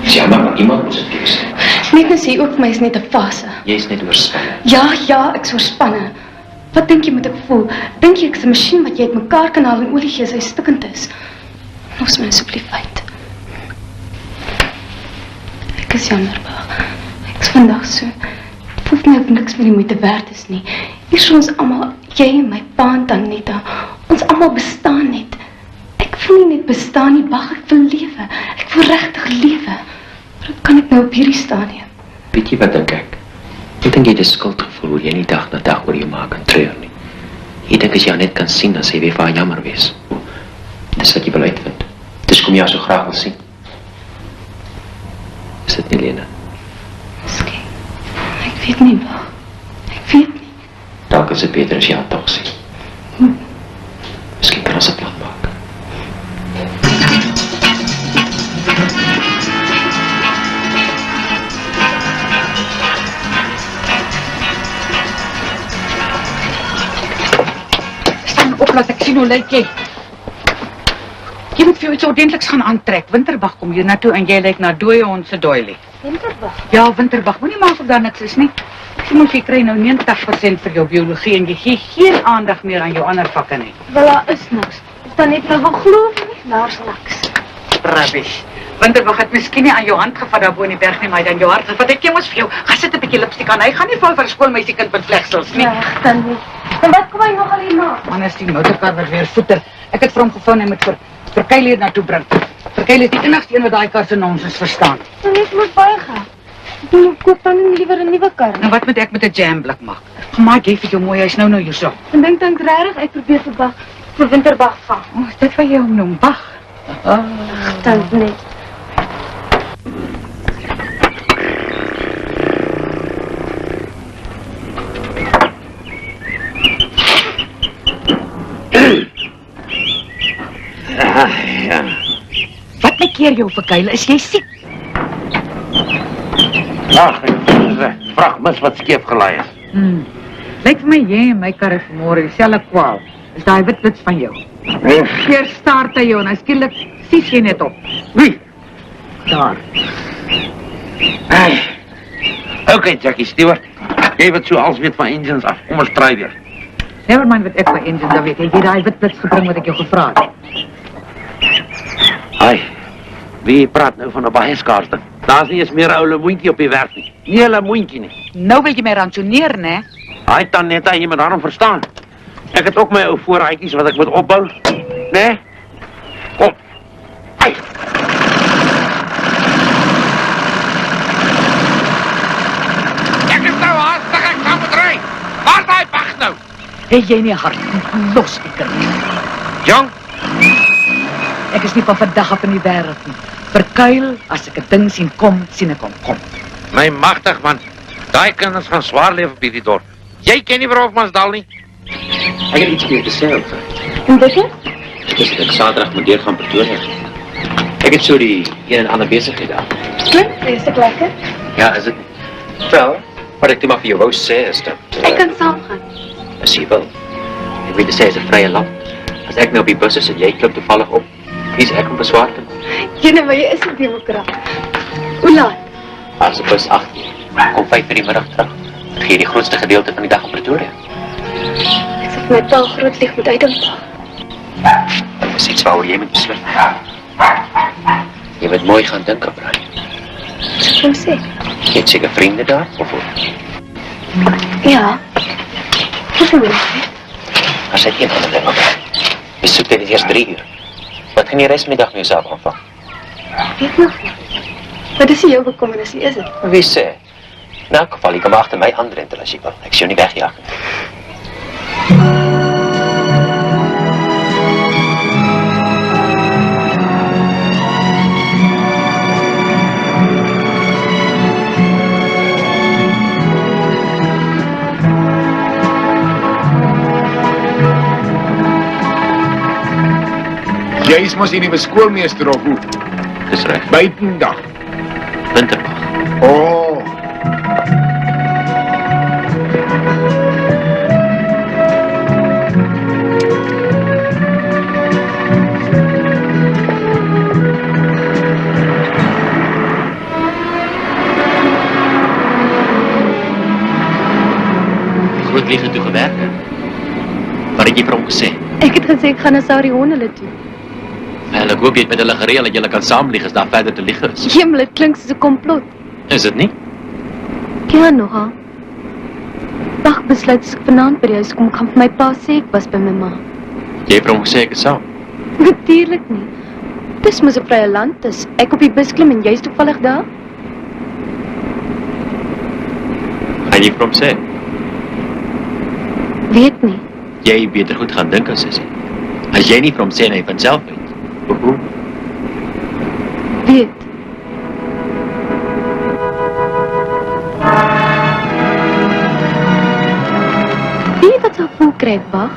[SPEAKER 2] Dis jammer, maar iemand moet dit vir jou sê.
[SPEAKER 1] Net as jy ook vir my is net 'n fase.
[SPEAKER 2] Jy is net oorspanne.
[SPEAKER 1] Ja, ek is oorspanne. Wat dink jy moet ek voel? Dink jy ek is 'n masjien wat jy uitmekaar kan haal en olie gee as hy stikkend is? Los my asseblief uit. Ek is jammer, Bag. Ek is vandag so. Voel my of niks meer die moeite werd is nie. Hier is ons almal, jy en my pa en Tanita. Ons almal bestaan net. Ek wil nie net bestaan nie, Bag, ek wil lewe. Ek wil regtig lewe. Wat kan ek nou op hierdie stadium?
[SPEAKER 2] Weet jy wat dink ek? Ek dink jy het 'n skuldgevoel oor jy nie dag na dag oor jou maak en treur nie. Ek dink as jy haar net kan sien, dan sê jy weer vir haar jammer wees. Dis wat jy wil uitvind. Dis kom jy haar so graag wil sien. Is dit nie, Lena?
[SPEAKER 1] Miskien. Ek weet nie, Bag. Ek weet nie.
[SPEAKER 2] Dalk is dit beter as jy haar toch sien. Miskien kan ons 'n plan maak.
[SPEAKER 7] Staan op, laat ek sien hoe lyk jy. Jy moet vir jou iets ordentliks gaan aantrek. Winterbag kom hier na toe en jy lyk na dooie hond se doilie.
[SPEAKER 1] Winterbag?
[SPEAKER 7] Ja, Winterbag. Moenie maak of daar niks is nie. Jy moet jy kry nou 90% vir jou biologie en jy gee geen aandag meer aan jou ander vakke nie.
[SPEAKER 1] Wel, daar is niks. Of dan net nou wil glo nie, daar's niks.
[SPEAKER 7] Rubbish. Winterbag het miskien nie aan jou hand gevat daar bo in die berg nie, maar hy het aan jou hart gevat. Ek mos vir jou. Gaan sit 'n bietjie lipstik aan. Hy gaan nie val vir 'n skoolmeisiekind met vlegsels nie.
[SPEAKER 1] Ja, dan nie. En wat kom hy nog al hier na?
[SPEAKER 7] Man, is die motorkar wat weer voeter. Ek het vir hom gevra hy moet vir Kylie hier na toe bring. Vir Kylie is die enigste een wat daai kar se nonsens verstaan.
[SPEAKER 1] Dan net moet baie gaan. Ek koop dan liewer 'n nuwe kar.
[SPEAKER 7] Nou wat moet ek met 'n jamblik maak? Gemaak jy vir jou mooi huis nou hierso.
[SPEAKER 1] En dink regtig ek probeer vir Bag vir Winterbag vang.
[SPEAKER 7] Oh, is dit wat jy hom noem, Bag?
[SPEAKER 1] Dan net.
[SPEAKER 2] Ja.
[SPEAKER 7] Wat my keer jou vir Kyle? Is jy siek?
[SPEAKER 2] Ag, dit is 'n vragmis wat skeef gelaai is.
[SPEAKER 7] Lyk vir my jy en my kar is môre dieselfde kwaal. Is daai wit blits van jou? Keer staart hy jou en skielik sies jy net op. Wie? daar.
[SPEAKER 2] Hey. Okay, Jackie Stewart. Jy wat so als weet van engines af. Kom ons try weer.
[SPEAKER 7] Nevermind wat ek van engine, dan weet jy daai wit blits gebring wat ek jou gevra het.
[SPEAKER 2] Hi. Wie praat nou van 'n baie skaars ding? Daar's nie eens meer 'n ou lemoentjie op die werf nie. Nie 'n lemoentjie nie.
[SPEAKER 7] Nou wil jy my ransoneer, né?
[SPEAKER 2] Hy Tanetta, jy moet daarom verstaan. Ek het ook my ou voorraadjies wat ek moet opbou, né? Kom. Ai. Ek is nou haastig, ek gaan moet ry. Waar daai wag nou?
[SPEAKER 7] Het jy nie hart los die kind?
[SPEAKER 2] Jong,
[SPEAKER 7] Ek is nie van vandag af in die wêreld nie. Verkuil, as ek 'n ding sien kom, sien ek hom kom.
[SPEAKER 2] my magtig man. Daai kinders gaan swaar leef op hierdie dorp. Jy ken nie Hofmansdal nie.
[SPEAKER 9] Ek het iets vir jou te sê, Elsa.
[SPEAKER 1] En dit is?
[SPEAKER 9] Ek is dat Saterdag moet deur gaan Pretoria. Ek het so die een en ander besigheid daar.
[SPEAKER 1] Klink vreeslik lekker.
[SPEAKER 9] Ja, is dit? Wel, wat ek toe maar vir jou wou sê is dat...
[SPEAKER 1] Ek kan saamgaan.
[SPEAKER 9] As jy wil. Ek weet te sê, is 'n vrye land. As ek nou op die bus is en jy klip toevallig op, kies ek om beswaar te maak.
[SPEAKER 1] Jene, maar jy is 'n demokraat. Hoe laat?
[SPEAKER 9] As die bus 8 kom 5 in die middag terug. Dan gee jy die grootste gedeelte van die dag in Pretoria.
[SPEAKER 1] Ek sê vir my taal groot lieg moet uitdink.
[SPEAKER 9] Dit is iets waaroor jy moet besluit. Jy moet mooi gaan dink, Brian.
[SPEAKER 1] Kom sê.
[SPEAKER 9] Jy het seker vriende daar, of hoe?
[SPEAKER 1] Ja. Hoeveel mense?
[SPEAKER 9] As ek een van die dinge ben. Jy soek dit eers 3 uur. Wat gaan jy restmiddag met jouself aanvang?
[SPEAKER 1] Weet nog nie. Wat is jou bekommernis, is het?
[SPEAKER 9] Wie sê? In elk geval, jy kan maar agter my aandrentel as jy wil. Ek sê jou nie wegjaag nie.
[SPEAKER 3] Jy is mos die nuwe skoolmeester of hoe?
[SPEAKER 9] Dis reg.
[SPEAKER 3] Buitendag.
[SPEAKER 9] Winterdag.
[SPEAKER 3] Oh.
[SPEAKER 9] Groot liefde toe gewerk. Wat het jy vir hom gesê?
[SPEAKER 1] Ek het gesê ek gaan na Sarihon hulle toe.
[SPEAKER 9] Wel, ek hoop jy het met hulle gereël dat julle kan saamlieg as daar verder te lieg is.
[SPEAKER 1] Jemel, dit klink soos 'n komplot.
[SPEAKER 9] Is dit nie?
[SPEAKER 1] Ja, nog ha. Dag besluit as ek vanaand by die huis kom, gaan vir my pa sê ek was by my ma.
[SPEAKER 9] Jy het vir hom gesê ek is saam.
[SPEAKER 1] Natuurlik nie. Dis mos 'n vrye land, dis ek op die bus klim en jy's toevallig daar.
[SPEAKER 9] Gaan jy vir hom sê?
[SPEAKER 1] Weet nie.
[SPEAKER 9] Jy beter goed gaan dink as hy. As jy nie vir hom sê en hy van self weet. Hoe?
[SPEAKER 1] Weet. Wie wat so voel kry, Bach?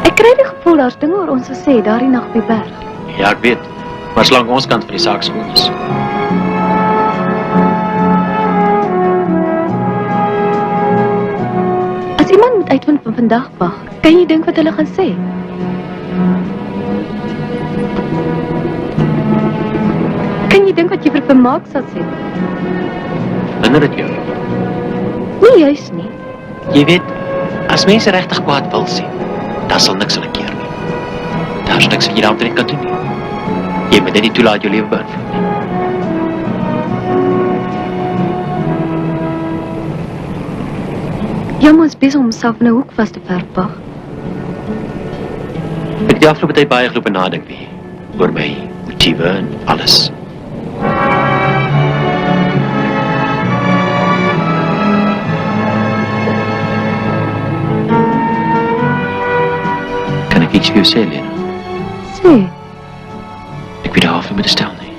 [SPEAKER 1] Ek kry die gevoel daar's dinge oor ons sal sê daar die nag op die berg.
[SPEAKER 9] Ja, ek weet. Maar solank ons kant van die saak skoon is.
[SPEAKER 1] As iemand moet uitvind van vandag, Bach, kan jy dink wat hulle gaan sê? Kan jy dink wat jy vir vermaak sal sê?
[SPEAKER 9] Hinder dit jou?
[SPEAKER 1] Nie juis nie.
[SPEAKER 9] Jy weet, as mense regtig kwaad wil sien, dan sal niks hulle keer nie. Daar's niks wat jy daaromtrent kan doen nie. Jy moet net nie toelaat jou lewe beïnvloed nie.
[SPEAKER 1] Jammer is besig om homself in 'n hoek vas te verf, Bach.
[SPEAKER 9] Ek het die afgelope tyd baie geloop en nadink nie. Oor my motiewe en alles. Kan ek iets vir jou sê, Lena?
[SPEAKER 1] Sê,
[SPEAKER 9] Ek weet half nie met te stel nie.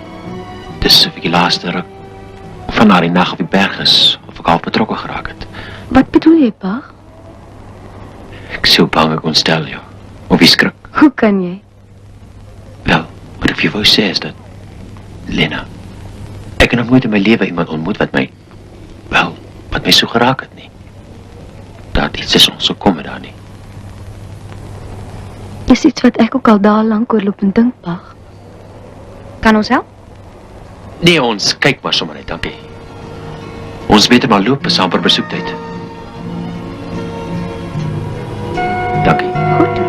[SPEAKER 9] Dis of ek die laaste ruk van na die nag op die berg is, of ek half betrokke geraak het.
[SPEAKER 1] wat bedoel jy, Bach?
[SPEAKER 9] Ek is so bang ek ontstel jou. Of jy skrik.
[SPEAKER 1] Hoe kan jy?
[SPEAKER 9] Wel, wat ek vir jou wou sê is dat... Lena, ek het nog nooit in my lewe iemand ontmoet wat my... Wel, wat my so geraak het nie. Dat iets is ons gekom het daar nie.
[SPEAKER 1] Dis iets wat ek ook al daar lank oor loop en dink, Bach. Kan ons help?
[SPEAKER 9] Nee, ons kyk maar sommer net, dankie. Ons weet maar loop saam vir besoektyd. Dankie.
[SPEAKER 1] Goed.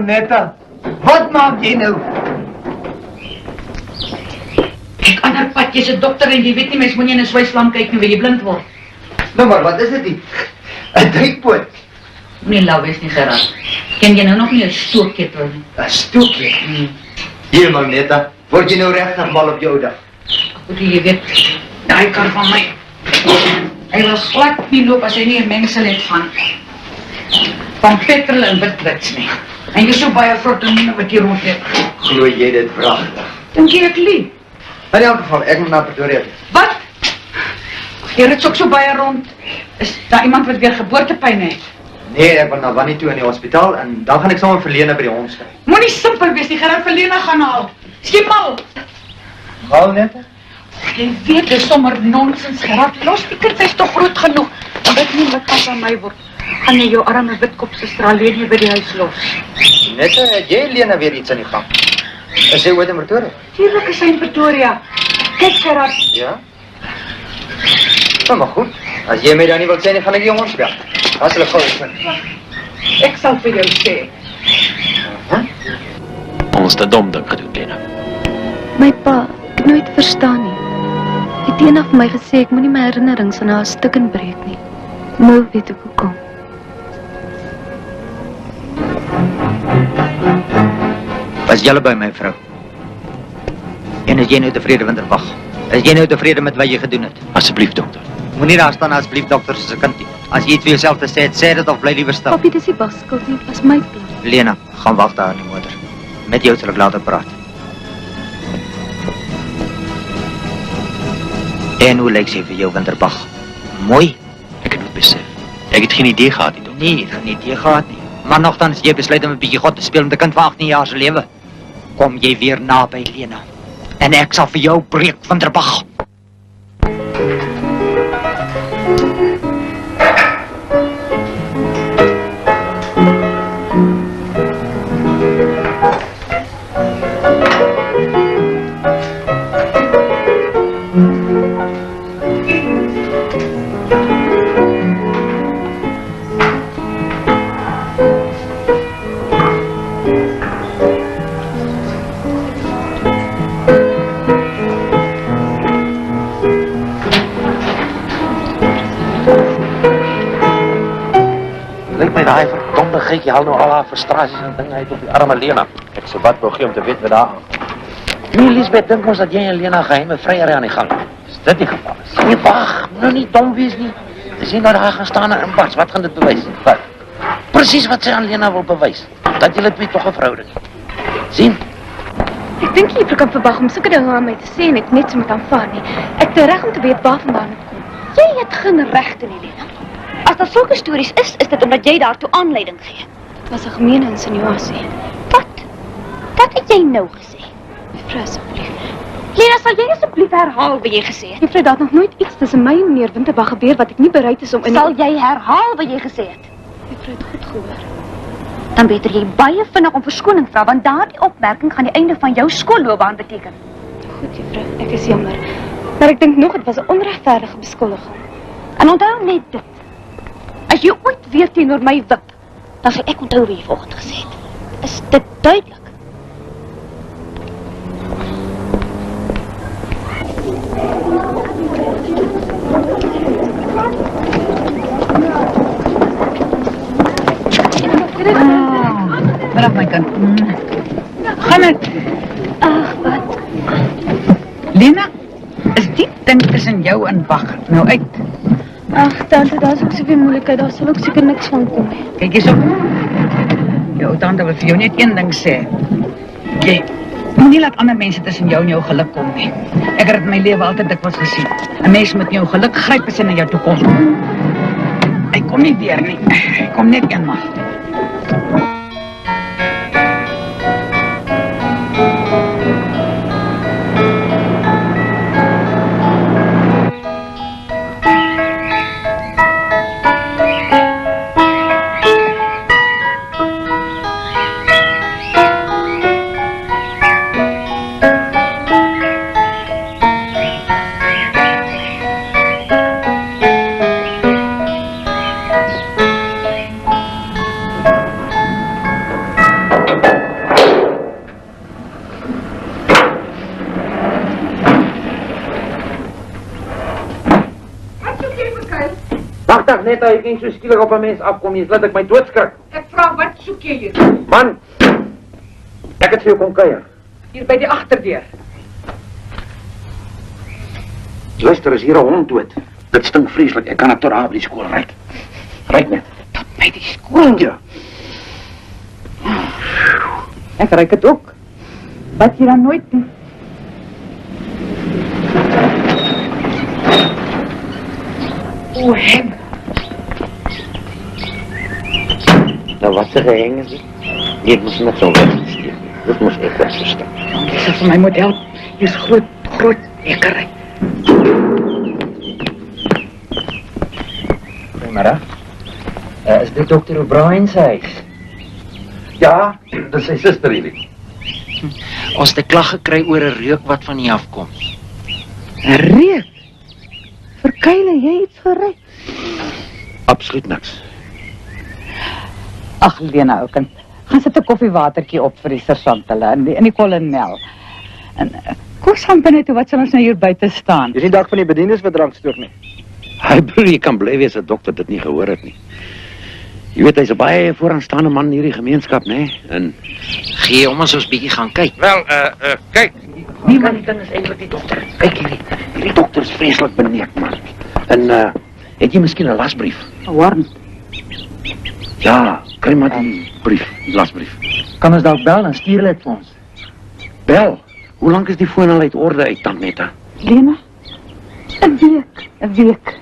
[SPEAKER 5] Netta, wat maak jy nou?
[SPEAKER 7] Ek ander pad, jy's 'n dokter en jy weet nie, mens moet nie in 'n swysvlam kyk nie, wil jy blind word.
[SPEAKER 5] Nou maar, wat is dit nie? 'n duikboot?
[SPEAKER 7] Moenie lauw wees nie, Gerard. Ken jy nou nog nie 'n stookketel nie?
[SPEAKER 5] 'n stookketel? Hier, Magneta, word jy nou regtig mal op jou dag?
[SPEAKER 7] Goed, jy weet, daai kar van my. Hy was glad nie loop as hy nie 'n mengsel het van petrol en witblits nie. En jy so baie proteïene wat jy rond het.
[SPEAKER 5] Glo jy dit pragtig?
[SPEAKER 7] Dink jy ek lief?
[SPEAKER 5] In elk geval, ek moet na Pretoria.
[SPEAKER 7] Wat? Jy rit ook so baie rond. Is daar iemand wat weer geboortepyn het?
[SPEAKER 5] Nee, ek wil na Wannie toe in die hospitaal en dan gaan ek saam met Verlena by die hond skry.
[SPEAKER 7] Moenie simpel wees, die Gerard Verlena gaan haal. Skiep al.
[SPEAKER 5] Gou net.
[SPEAKER 7] Jy weet, dis sommer nonsens, Gerard. Los die kind, sy's toch groot genoeg. Dan weet nie wat pas aan my word. Gaan jy jou arme witkop suster alleen hier by die huis los?
[SPEAKER 5] Net het jy Lena weer iets aan die gang. Is sy ooit in Pretoria?
[SPEAKER 7] Tuurlik is sy in Pretoria. Kyk, Gerard.
[SPEAKER 5] Ja? Nou maar goed. As jy my dan nie wil sê nie, gaan ek die jongens bel. As hulle gou vind.
[SPEAKER 7] Ek sal vir jou sê.
[SPEAKER 9] Ons het 'n dom ding gedoen, Lena.
[SPEAKER 1] My pa, ek het nooit verstaan nie. Die het eendag vir my gesê ek moenie my herinnerings aan haar stukken breek nie. Nou weet ek hoekom.
[SPEAKER 4] Was julle by my vrou? En is jy nou tevrede, Winterbag? Is jy nou tevrede met wat jy gedoen het?
[SPEAKER 9] Asseblief, dokter.
[SPEAKER 4] Moenie daar staan asseblief, dokter, soos 'n kind nie. As jy iets vir jouself te sê het, sê dit of bly liewer stil.
[SPEAKER 1] Papi, dis nie Bas skuld nie, dit was my plan.
[SPEAKER 4] Lena, gaan wag daar in die motor. Met jou sal ek later praat. En hoe lyk sy vir jou, Winterbag? Mooi?
[SPEAKER 9] Ek het nooit besef. Ek het geen idee gehad nie, dokter.
[SPEAKER 4] Nee, geen idee gehad nie. Maar nogtans jy besluit om 'n bietjie God te speel met 'n kind van 18 jaar se lewe. Kom jy weer naby Lena. En ek sal vir jou breek, Winterbag.
[SPEAKER 6] Daai verdomde geitjie haal nou al haar frustrasies en dinge uit op die arme Lena. Ek sê wat wou gee om te weet wat daar aan. Nee, Lisbeth, dink ons dat jy en Lena geheime vryery aan die gang het. Is dit die geval? Nee, wag, nou nie dom wees nie. Dis nie nou daar gaan staan en inpas. Wat gaan dit bewys? Wat? Presies wat sy aan Lena wil bewys. Dat julle twee tog 'n verhouding het. Sien?
[SPEAKER 1] Ek dink jy kan verbag om sulke dinge aan my te sê en ek net so moet aanvaar nie. Ek het reg om te weet waarvandaan dit kom. Jy het geen regte nie, Lena. As daar sulke stories is dit omdat jy daartoe aanleiding gee. Dit was 'n gemeene insinuasie. Wat het jy nou gesê? Mevrou, asseblief. Lena, sal jy asseblief herhaal wat jy gesê het? Mevrou, daar het nog nooit iets tussen my en meneer Winterbag gebeur wat ek nie bereid is om in... Sal jy herhaal wat jy gesê het? Mevrou, het goed gehoor. Dan beter jy baie vinnig om verskoning vra, want daardie opmerking gaan die einde van jou skoolloopbaan beteken. Goed, juffrou, ek is jammer. Maar ek dink nog, het was 'n onregverdige beskuldiging. En onthou net dit. As jy ooit weer teenoor my wip, dan sal ek onthou wat jy vanoggend gesê het. Is dit duidelik?
[SPEAKER 7] Middag my kind. Gaan dit?
[SPEAKER 1] Ag, wat?
[SPEAKER 7] Lena, is die ding tussen jou en Wag nou uit?
[SPEAKER 1] Ag, tante, daar is ook soveel moeilikheid, daar sal ook seker niks van kom nie.
[SPEAKER 7] Kyk hierso. Jou tante wil vir jou net een ding sê. Jy moenie laat ander mense tussen jou en jou geluk kom nie. Ek het dit in my lewe altyd dikwels gesien. 'n Mens moet jou geluk gryp as hy na jou toe kom. Hy kom nie weer nie. Hy kom net eenmaal.
[SPEAKER 6] Wag net, hy ging so skielik op 'n mens afkom, jy laat ek my doodskrik.
[SPEAKER 7] Ek vra, wat soek jy hier?
[SPEAKER 6] Man, ek het vir jou kom kuier.
[SPEAKER 7] Hier by die agterdeur.
[SPEAKER 6] Luister, is hier 'n hond dood. Dit stink vreeslik, ek kan dit tot daar by die skool ry. Ry net.
[SPEAKER 7] Tot by die skool?
[SPEAKER 6] Ja.
[SPEAKER 7] Ek ruik dit ook. Wat jy dan nooit nie. O, hem.
[SPEAKER 6] Nou, wat se geheng is dit? Nee, ek moes net zo wegsteek. Dit moes ek wegsteek.
[SPEAKER 7] Dis vir my model. Jy's groot ekkery.
[SPEAKER 6] Goeiemiddag. Is dit dokter O'Brien se huis? Ja, dis sy suster hierdie.
[SPEAKER 4] Ons het 'n klag gekry oor 'n reuk wat van hier afkom.
[SPEAKER 7] 'n Reuk? Verkuile jy iets gery?
[SPEAKER 6] Absoluut niks.
[SPEAKER 7] Ag, Lena, ou kind. Gaan sit 'n koffiewatertjie op vir die sergeant hulle in die kolonel. En kom saam binne toe, wat sal ons nou hier buite staan?
[SPEAKER 5] Dis nie dag van die bediendes wat drank stook nie.
[SPEAKER 6] Hy bedoel, jy kan bly wees dat dokter dit nie gehoor het nie. Jy weet, hy's 'n baie vooraanstaande man in hierdie gemeenskap, né? En
[SPEAKER 4] Gee om ons bietjie gaan kyk.
[SPEAKER 6] wel, kyk. Nee, maar die ding is eintlik die dokter. Kyk hierdie dokter is vreeslik beneek, man. En het jy miskien 'n lasbrief?
[SPEAKER 7] 'n Warrant.
[SPEAKER 6] Ja, kry maar die brief, die lasbrief.
[SPEAKER 4] Kan ons dalk bel en stuur hulle dit vir ons?
[SPEAKER 6] Bel. Hoe lank is die foon al uit orde uit, tant Netta?
[SPEAKER 7] Lena? 'n week. 'n week.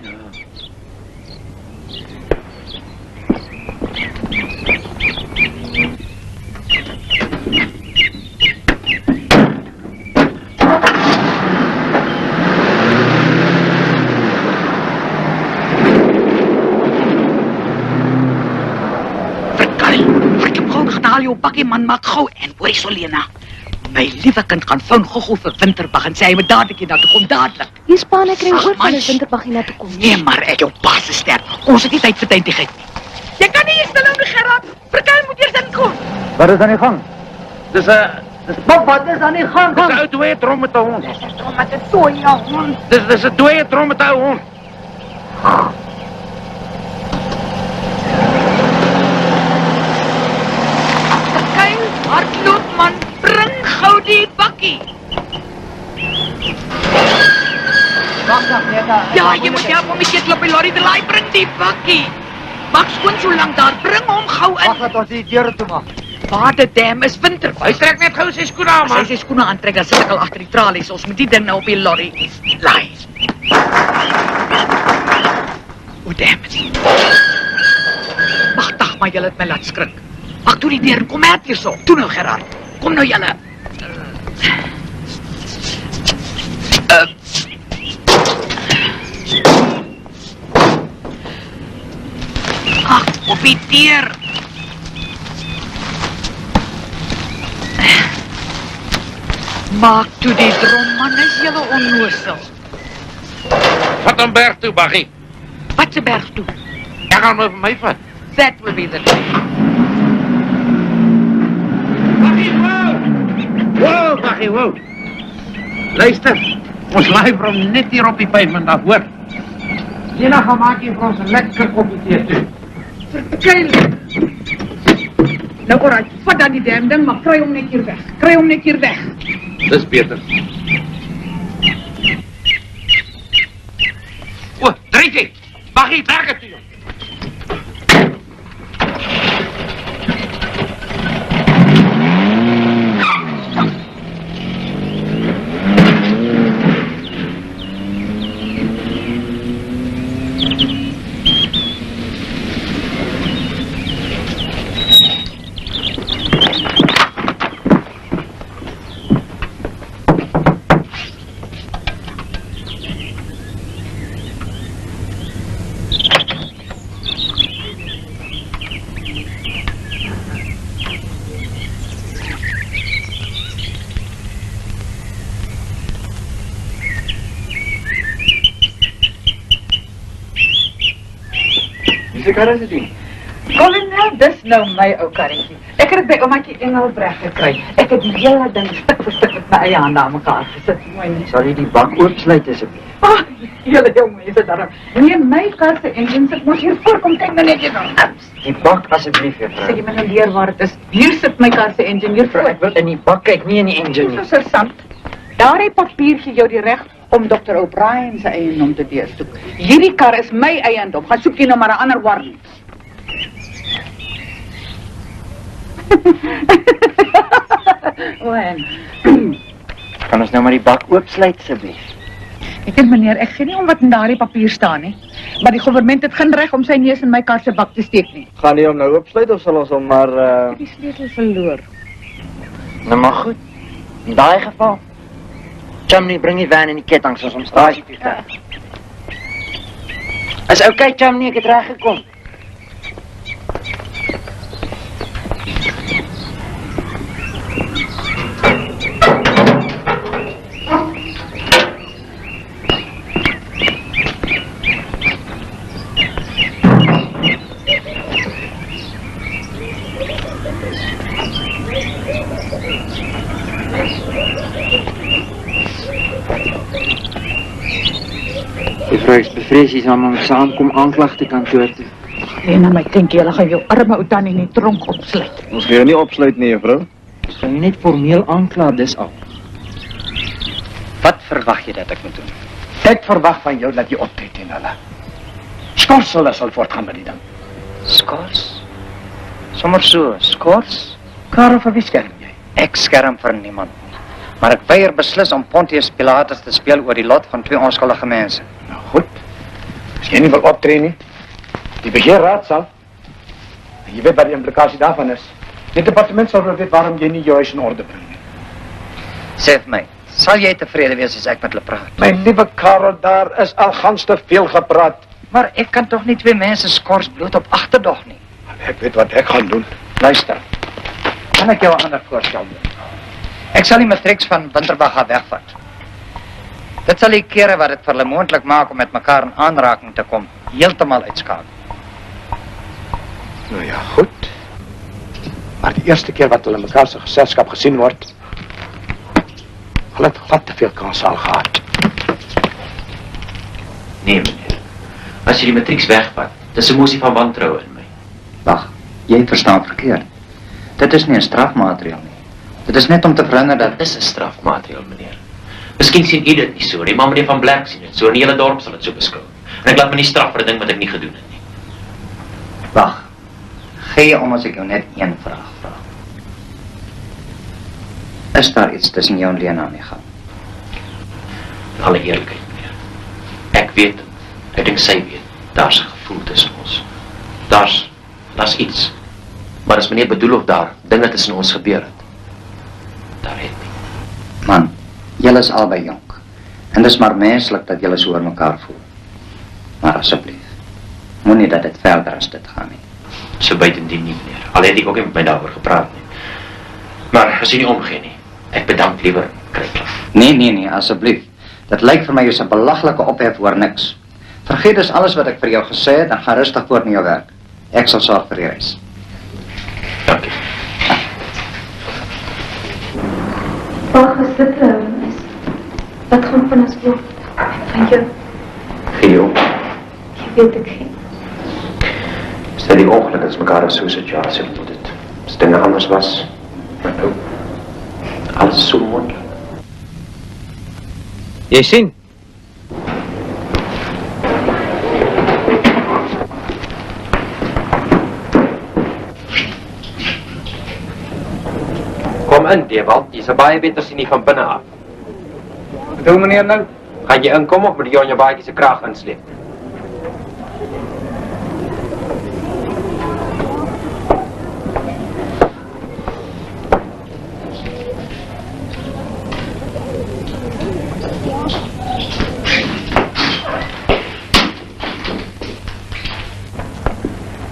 [SPEAKER 7] Haal jou bakkie man, maak gou en hoor so Lena. My liewe kind gaan foon gou vir Winterbag en sê hy moet dadelik hier na toe kom, dadelik.
[SPEAKER 1] Hier span ek kry
[SPEAKER 7] Ag,
[SPEAKER 1] oor van
[SPEAKER 7] man,
[SPEAKER 1] Winterbag hier na toe kom.
[SPEAKER 7] Nee, maar ek jou pas is sterk. Ons het nie tyd vir tydigheid nie. Jy kan nie hier stil hou nie, Gerard. Verkuil moet eers inkom.
[SPEAKER 5] Wat is aan die gang?
[SPEAKER 6] Dis
[SPEAKER 5] Wat is aan die gang?
[SPEAKER 6] dis 'n ou dooie trom met 'n hond.
[SPEAKER 7] Kom met 'n tooi, hond.
[SPEAKER 6] Dis 'n dooie trom met 'n ou hond.
[SPEAKER 7] Verkuil, hardloop man, bring gou die bakkie.
[SPEAKER 5] Wag, Netta.
[SPEAKER 7] Ja, jy moet help om die ketel op die lorry te laai, bring die bakkie. Maak skoon so lank daar, bring hom gou in.
[SPEAKER 5] Laat ons die deure toe maak.
[SPEAKER 7] Waterdam is Winterbag.
[SPEAKER 6] Hy trek net gou sy skoene aan,
[SPEAKER 7] As hy
[SPEAKER 6] man.
[SPEAKER 7] sy skoene aantrek, dan sit ek al agter die tralies. Ons moet die ding nou op die lorry laai. O, damn it. Wagtig, maar julle het my laat skrik. Maak toe die deur, kom uit hierso. Toe nou, Gerard. Kom nou julle. Ag, op die deur. Maak toe die drom, man, is julle onnoosel.
[SPEAKER 2] Vat hom berg toe, Baggie.
[SPEAKER 7] Wat se berg toe?
[SPEAKER 2] Ek gaan hom vir my vat.
[SPEAKER 7] That will be the day.
[SPEAKER 2] Baggie, wow! Baggie, wow! Luister, ons laai vir hom net hier op die pavement af, hoor. Lena gaan maak hier vir ons 'n lekker koppie tee toe.
[SPEAKER 7] Verkuil. Nou, alright, vat dan die damn ding, maar kry hom net hier weg. Kry hom net hier weg.
[SPEAKER 2] Dis beter. O, dryf jy! Baggie, berg het toe, jong.
[SPEAKER 3] Dis 'n kar is dit nie.
[SPEAKER 7] Kolonel, dis nou my ou karretjie. Ek het dit by oumaatjie Engelbreg gekry. Ek het die hele ding stuk vir stuk met my eie hande aan mekaar gesit. Mooi nie.
[SPEAKER 4] Sal jy die bak oopsluit asseblief?
[SPEAKER 7] Ag, julle jong mense daarom. Nee, my kar se engine sit mos hier voor, kom kyk nou net hier dan.
[SPEAKER 4] Die bak asseblief,
[SPEAKER 7] Sê
[SPEAKER 4] juffrou.
[SPEAKER 7] jy my nou leer waar dit is. Hier sit my kar se engine hier voor.
[SPEAKER 4] Ek wil in die bak kyk, nie in die engine nie.
[SPEAKER 7] Dis so sergeant. Daardie papier gee jou die reg om Dr. O'Brien se eiendom te deursoek. Hierdie kar is my eiendom. Gaan soek jy nou maar 'n ander warrant.
[SPEAKER 4] Kan ons nou maar die bak oopsluit asseblief?
[SPEAKER 7] Ek weet meneer, ek gee nie om wat in daardie papier staan nie. Maar die regering het geen reg om sy neus in my kar se bak te steek nie.
[SPEAKER 5] Gaan jy hom nou oopsluit of sal ons hom maar
[SPEAKER 7] Ek het die sleutel verloor.
[SPEAKER 4] Nou maar goed. In daai geval. Chumney, bring die van in die ketting soos ons stasie toe gaan. Is okay, Chumney, ek het reg gekom. Juffrou, ek is bevrees jy sal maar saamkom aanklagte kantoor toe.
[SPEAKER 7] En dan my kind, jy gaan jou arme ou tannie in die tronk opsluit.
[SPEAKER 5] ons gaan jou nie opsluit nie, juffrou.
[SPEAKER 4] Ons gaan jy net formeel aankla, dis al. Wat verwag jy dat ek moet doen?
[SPEAKER 3] Ek verwag van jou dat jy optree teen hulle. Skors hulle sal voortgaan met die ding.
[SPEAKER 4] Skors? Sommer so, skors?
[SPEAKER 3] Karel, vir wie skerm jy?
[SPEAKER 4] Ek skerm vir niemand nie. Maar ek weier beslis om Pontius Pilatus te speel oor die lot van 2 onskuldige mense.
[SPEAKER 3] Nou goed. As jy nie wil optree nie, die beheerraad sal. En jy weet wat die implikasie daarvan is. Die departement sal weet waarom jy nie jou huis in orde bring nie.
[SPEAKER 4] Sê vir my, sal jy tevrede wees as ek met hulle praat?
[SPEAKER 3] My liewe Karel, daar is al gans te veel gepraat.
[SPEAKER 4] Maar ek kan toch nie 2 mense skors bloot op agterdog nie.
[SPEAKER 3] Ek weet wat ek gaan doen.
[SPEAKER 4] Luister, kan ek jou 'n ander voorstel doen? Ek sal die matrieks van Winterbag gaan wegvat. Dit sal die kere wat dit vir hulle moontlik maak om met mekaar in aanraking te kom, heeltemal uitskakel.
[SPEAKER 3] Nou ja, goed. Maar die eerste keer wat hulle mekaar se geselskap gesien word, hulle het glad te veel kans al gehad.
[SPEAKER 9] Nee, meneer. As jy die matrieks wegvat, dis 'n mosie van wantroue in my.
[SPEAKER 4] Wag, jy verstaan verkeerd. Dit is nie 'n strafmaatreël nie. Dit is net om te verhinder dat...
[SPEAKER 9] Dit is 'n strafmaatreël, meneer. Miskien sien u dit nie so nie, maar meneer Van Blerk sien dit so en die hele dorp sal dit so beskou. En ek laat my nie straf vir 'n ding wat ek nie gedoen het nie.
[SPEAKER 4] Wag, gee om as ek jou net een vraag vra. Is daar iets tussen jou en Lena aan die gang?
[SPEAKER 9] In alle eerlikheid, meneer. Ek weet het. Ek dink sy weet. Daar's 'n gevoel tussen ons. Daar's iets. Maar as meneer bedoel of daar dinge tussen ons gebeur het, daar het nie.
[SPEAKER 4] Man, julle is albei jonk. En dis maar menslik dat julle so oor mekaar voel. Maar asseblief, moenie dat dit verder as dit gaan nie.
[SPEAKER 9] So buitendien nie, meneer. Al het ek ook nie met my daaroor gepraat nie. Maar as jy nie omgee nie, ek bedank liewer kryklik.
[SPEAKER 4] Nee, asseblief. Dit lyk vir my jy's 'n belaglike ophef oor niks. Vergeet dus alles wat ek vir jou gesê het en gaan rustig voort met jou werk. Ek sal sorg vir die reis.
[SPEAKER 9] Dankie.
[SPEAKER 1] Wag, is dit trouwens? Wat gaan van ons word? Van jou?
[SPEAKER 9] Gee jou.
[SPEAKER 1] Ek weet ek geen.
[SPEAKER 9] Stel die ongeluk is mekaar in so 'n situasie tot dit. As dinge anders was, maar nou, alles is so moontlik.
[SPEAKER 5] Jy sien,
[SPEAKER 6] Kom in, Dewald. Jy sal baie beter sien nie van binne af.
[SPEAKER 3] Wat doen meneer nou?
[SPEAKER 6] Gaan jy inkom of moet jy aan jou baadjie se kraag insleep?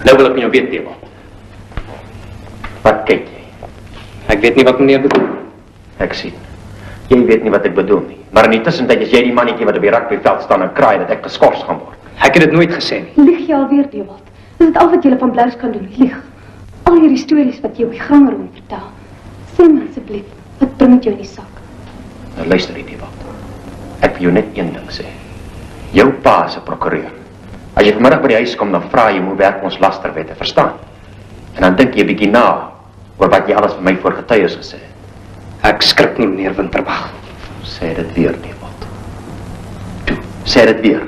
[SPEAKER 9] Nou wil ek met jou weet, Dewald. Wat kyk jy?
[SPEAKER 6] Ek weet nie wat meneer bedoel.
[SPEAKER 9] Ek sien. Jy weet nie wat ek bedoel nie. Maar in die tussentyd is jy die mannetjie wat op die rugbyveld staan en kraai dat ek geskort gaan word.
[SPEAKER 3] Ek het dit nooit gesê nie.
[SPEAKER 1] Lieg jy alweer, Dewald? Dis dit al wat jy van Blouws kan doen, lieg. Al hierdie stories wat jy op die gange rond vertel. Sê my asseblief, wat bring dit jou in die sak?
[SPEAKER 9] Nou luister hier, Ewald. Ek wil jou net een ding sê. Jou pa is 'n prokureur. As jy vanmiddag by die huis kom, dan vra jy hoe werk ons lasterwette, verstaan? En dan dink jy 'n bietjie na oor wat jy alles vir my voor getuies gesê het.
[SPEAKER 5] Ek skrik nie, meneer Winterbag.
[SPEAKER 9] Sê dit weer, Ewald. Toe, sê dit weer.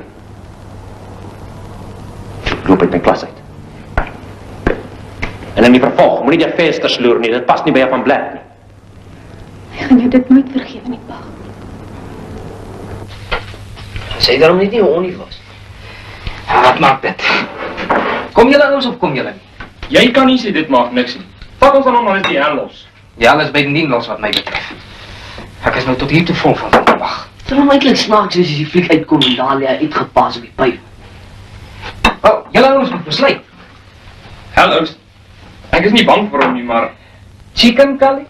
[SPEAKER 9] Toe, loop uit my klas uit. En in die vervolg, moenie die vensters loer nie, dit pas nie by jou van Blik nie.
[SPEAKER 1] Ek gaan jou dit nooit vergewe nie, pa.
[SPEAKER 5] Sê daarom net nie honie was. Ja, wat maak dit? Kom julle ons of kom julle nie?
[SPEAKER 10] Jy kan nie sê dit maak niks nie. Vat ons dan nog maar net die hel los.
[SPEAKER 5] Ja, alles by die los wat my betref. Ek is nou tot hier toe vol van Winterbag.
[SPEAKER 11] Dit is eintlik snaaks as die fliek uitkom en daar lê hy uitgepas op die pyp.
[SPEAKER 5] Oh, julle ons moet besluit.
[SPEAKER 10] Hallo. Ek is nie bang vir hom nie, maar
[SPEAKER 5] Chicken curry?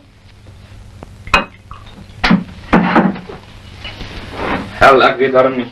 [SPEAKER 10] hel, ek weet daarom nie.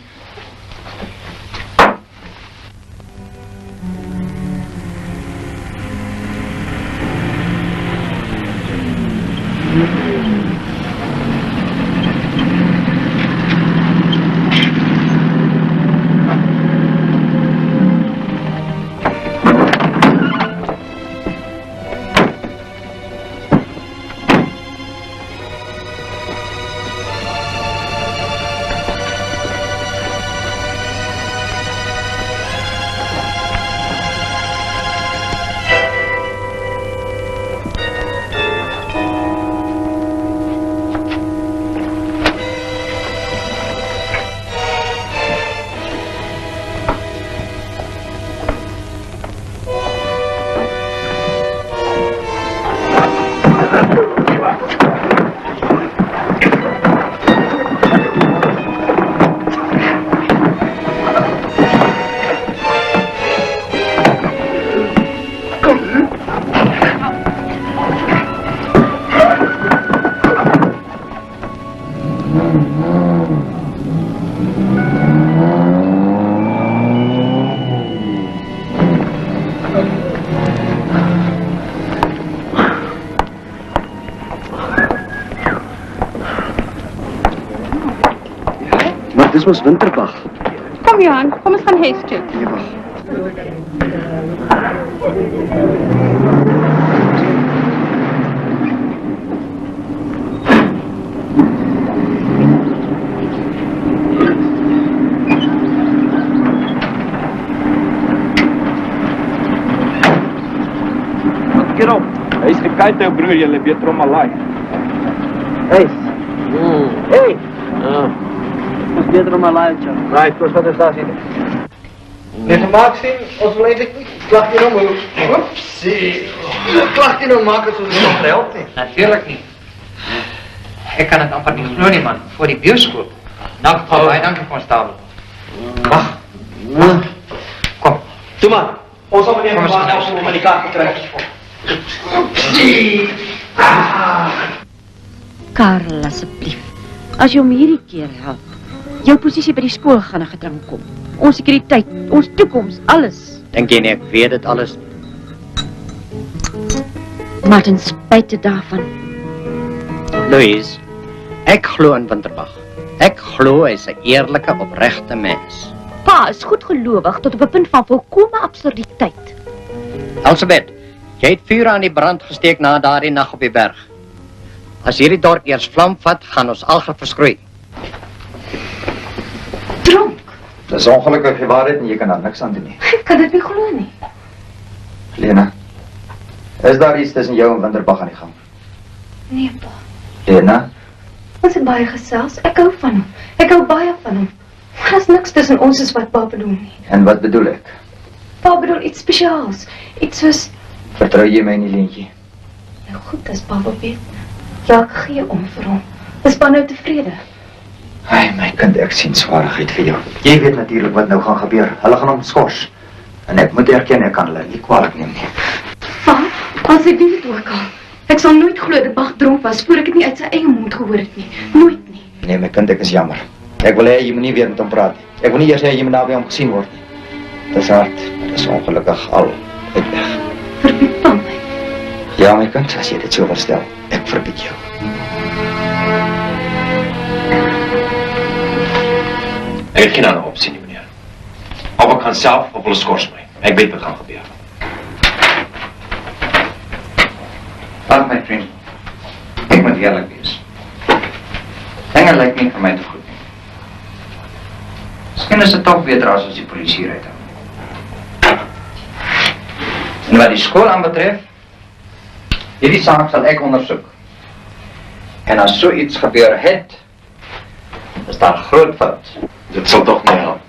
[SPEAKER 3] Dis mos Winterbag.
[SPEAKER 1] Kom Johan, kom ons gaan huis toe.
[SPEAKER 3] Nee, wag.
[SPEAKER 10] Get op. Hy is gekyk jou broer, jy beter om alaai.
[SPEAKER 5] Hey. Hey.
[SPEAKER 11] Ons beter om 'n laaitjie.
[SPEAKER 5] Right, kos wat is daar sien. Net gemaak sien, ons wil eintlik nie klag hier nou. Oepsie. Klag hier nou maak as ons nog help nie. Natuurlik nie. Ek kan dit amper nie glo nie man, voor die bioskoop. Dank baie dankie konstabel. Wag. Kom.
[SPEAKER 11] Toe maar. Ons sal meneer
[SPEAKER 5] Kom ons
[SPEAKER 11] Vermaak
[SPEAKER 5] gaan
[SPEAKER 11] om aan die kaart te kry.
[SPEAKER 12] Karel, asseblief. As jy hom hierdie keer help, jou posisie by die skool gaan in gedrang kom. Ons sekuriteit, ons toekoms, alles.
[SPEAKER 9] Dink jy nie ek weet dit alles?
[SPEAKER 12] Maar ten spyte daarvan,
[SPEAKER 9] Louise, ek glo in Winterbag. Ek glo hy is 'n eerlike, opregte mens.
[SPEAKER 12] pa is goedgelowig tot op 'n punt van volkomme absurditeit.
[SPEAKER 9] Elsabeth, jy het vuur aan die brand gesteek na daardie nag op die berg. As hierdie dorp eers vlam vat, gaan ons almal verskroei.
[SPEAKER 1] Dronk.
[SPEAKER 4] Dis ongelukkig die waarheid en jy kan daar niks aan doen nie.
[SPEAKER 1] Ek kan dit nie glo nie.
[SPEAKER 4] Lena, is daar iets tussen jou en Winterbag aan die gang?
[SPEAKER 1] Nee pa,
[SPEAKER 4] Lena,
[SPEAKER 1] ons het baie gesels. Ek hou van hom. Ek hou baie van hom. Maar daar's niks tussen ons is wat pa bedoel nie.
[SPEAKER 4] en wat bedoel ek?
[SPEAKER 1] Pa bedoel iets spesiaals. Iets soos,
[SPEAKER 4] Vertrou jy my nie, Leentjie?
[SPEAKER 1] nou goed, as pa wil weet. Ja, ek gee om vir hom. Is pa nou tevrede?
[SPEAKER 4] Ai, my kind, ek sien swaarigheid vir jou. Jy weet natuurlik wat nou gaan gebeur. Hulle gaan hom skors. En ek moet erken, ek kan hulle nie kwalijk neem nie.
[SPEAKER 1] Pa, as ek weet het ook al. Ek sal nooit glo dat Bag dronk was, voor ek het nie uit sy eie mond gehoor het nie. Nooit nie.
[SPEAKER 4] Nee, my kind, ek is jammer. Ek wil hê jy moet nie weer met hom praat nie. Ek wil nie eers hê jy moet naby hom gesien word nie. Dis hard, maar dis ongelukkig al uitweg.
[SPEAKER 1] Verbied pa my.
[SPEAKER 4] Ja, my kind, as jy dit so verstel, ek verbied jou.
[SPEAKER 9] Ek het geen ander opsie nie, meneer. Of ek gaan self, of hulle skors my. Ek weet wat gaan gebeur.
[SPEAKER 4] Laat my vriend, ek moet eerlik wees. Dinge lyk nie vir my te goed nie. Miskien is dit toch beter as ons die polisie hier uithou. En wat die skool aanbetref, hierdie saak sal ek ondersoek. En as so iets gebeur het, is daar groot fout.
[SPEAKER 9] Dit sal toch nie help.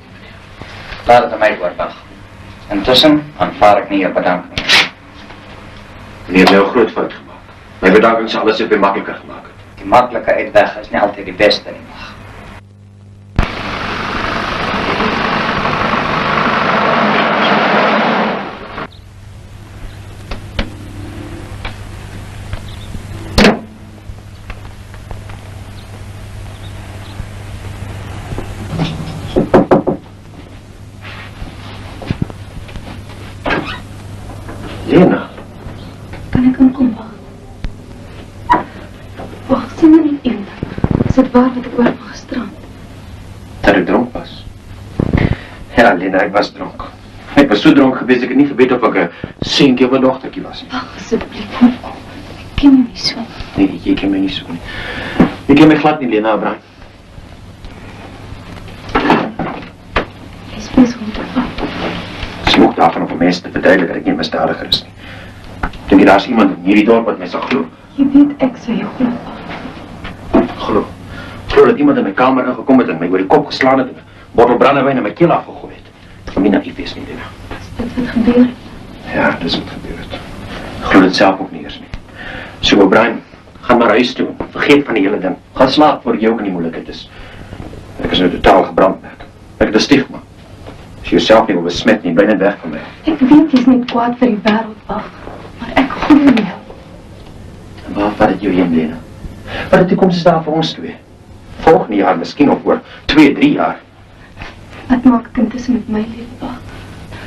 [SPEAKER 4] Laat het aan my oorwag. Intussen aanvaar ek nie jou bedanking nie.
[SPEAKER 9] Meneer het nou 'n groot fout gemaak. My bedanking sal alles weer makliker gemaak het.
[SPEAKER 4] Die maklike uitweg is nie altyd die beste nie, mag.
[SPEAKER 9] Lena,
[SPEAKER 1] Kan ek inkom, pa? Wag, sê my net een ding. Is dit waar wat ek hoor van gisterand?
[SPEAKER 9] dat ek dronk was. Ja, Lena, ek was dronk. Ek was so dronk geweest, ek het nie geweet of ek 'n seentjie of 'n dogtertjie was nie.
[SPEAKER 1] Wag, asseblief, kom op. Ek ken jou nie so.
[SPEAKER 9] Nee, jy ken my nie so nie. Jy ken my glad nie, Lena, Abraham.
[SPEAKER 1] Jy is besig om te vat.
[SPEAKER 9] Smoek daarvan om vir mense te verduidelik dat ek nie 'n misdadiger is nie. Dink jy daar's iemand in hierdie dorp wat my sal glo?
[SPEAKER 1] Jy weet ek sou jou glo.
[SPEAKER 9] Glo dat iemand in my kamer ingekom het en my oor die kop geslaan het en 'n bottel brandewyn in my keel afgegooi het. Ek wil nie naïef wees nie, Lena.
[SPEAKER 1] Dit wat gebeur het.
[SPEAKER 9] Ja, dis wat gebeur het. Ek glo dit self ook nie eers nie. So, Brian, gaan maar huis toe. Vergeet van die hele ding. Gaan slaap voor jy ook in die moeilikheid is. Ek is nou totaal gebrandmerk. Ek het 'n stigma. As jy jouself nie wil besmet nie, bly net weg van my.
[SPEAKER 1] Ek weet jy's nie kwaad vir die wêreld, wag. Maar ek glo in jou.
[SPEAKER 9] En waar vat dit jou heen, Lena? Wat die toekoms is daar vir ons twee? Volgende jaar, miskien of oor 2, 3 jaar.
[SPEAKER 1] Wat maak ek intussen met my lewe, wag?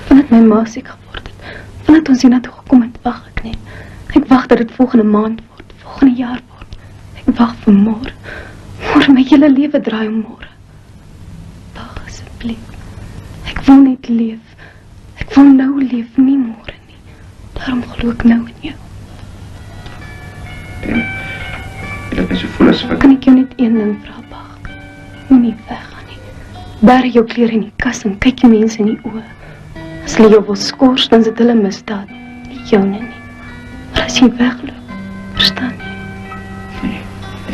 [SPEAKER 1] Vandat my ma siek geword het. Vandat ons hiernatoe gekom het, wag ek net. Ek wag dat dit volgende maand word, volgende jaar word. Ek wag vir môre. Môre, my hele lewe draai om môre. Wag asseblief. Ek wil net leef. Ek wil nou leef, nie môre nie. Daarom glo ek nou in jou.
[SPEAKER 9] En jy laat my so voel asof ek...
[SPEAKER 1] Kan ek jou net een ding vra, Bag? Moenie weggaan nie. Berg jou klere in die kas en kyk die mense in die oë. As hulle jou wil skors, dan is dit hulle misdaad, nie joune nie. Maar as jy wegloop, verstaan jy?
[SPEAKER 9] Nee,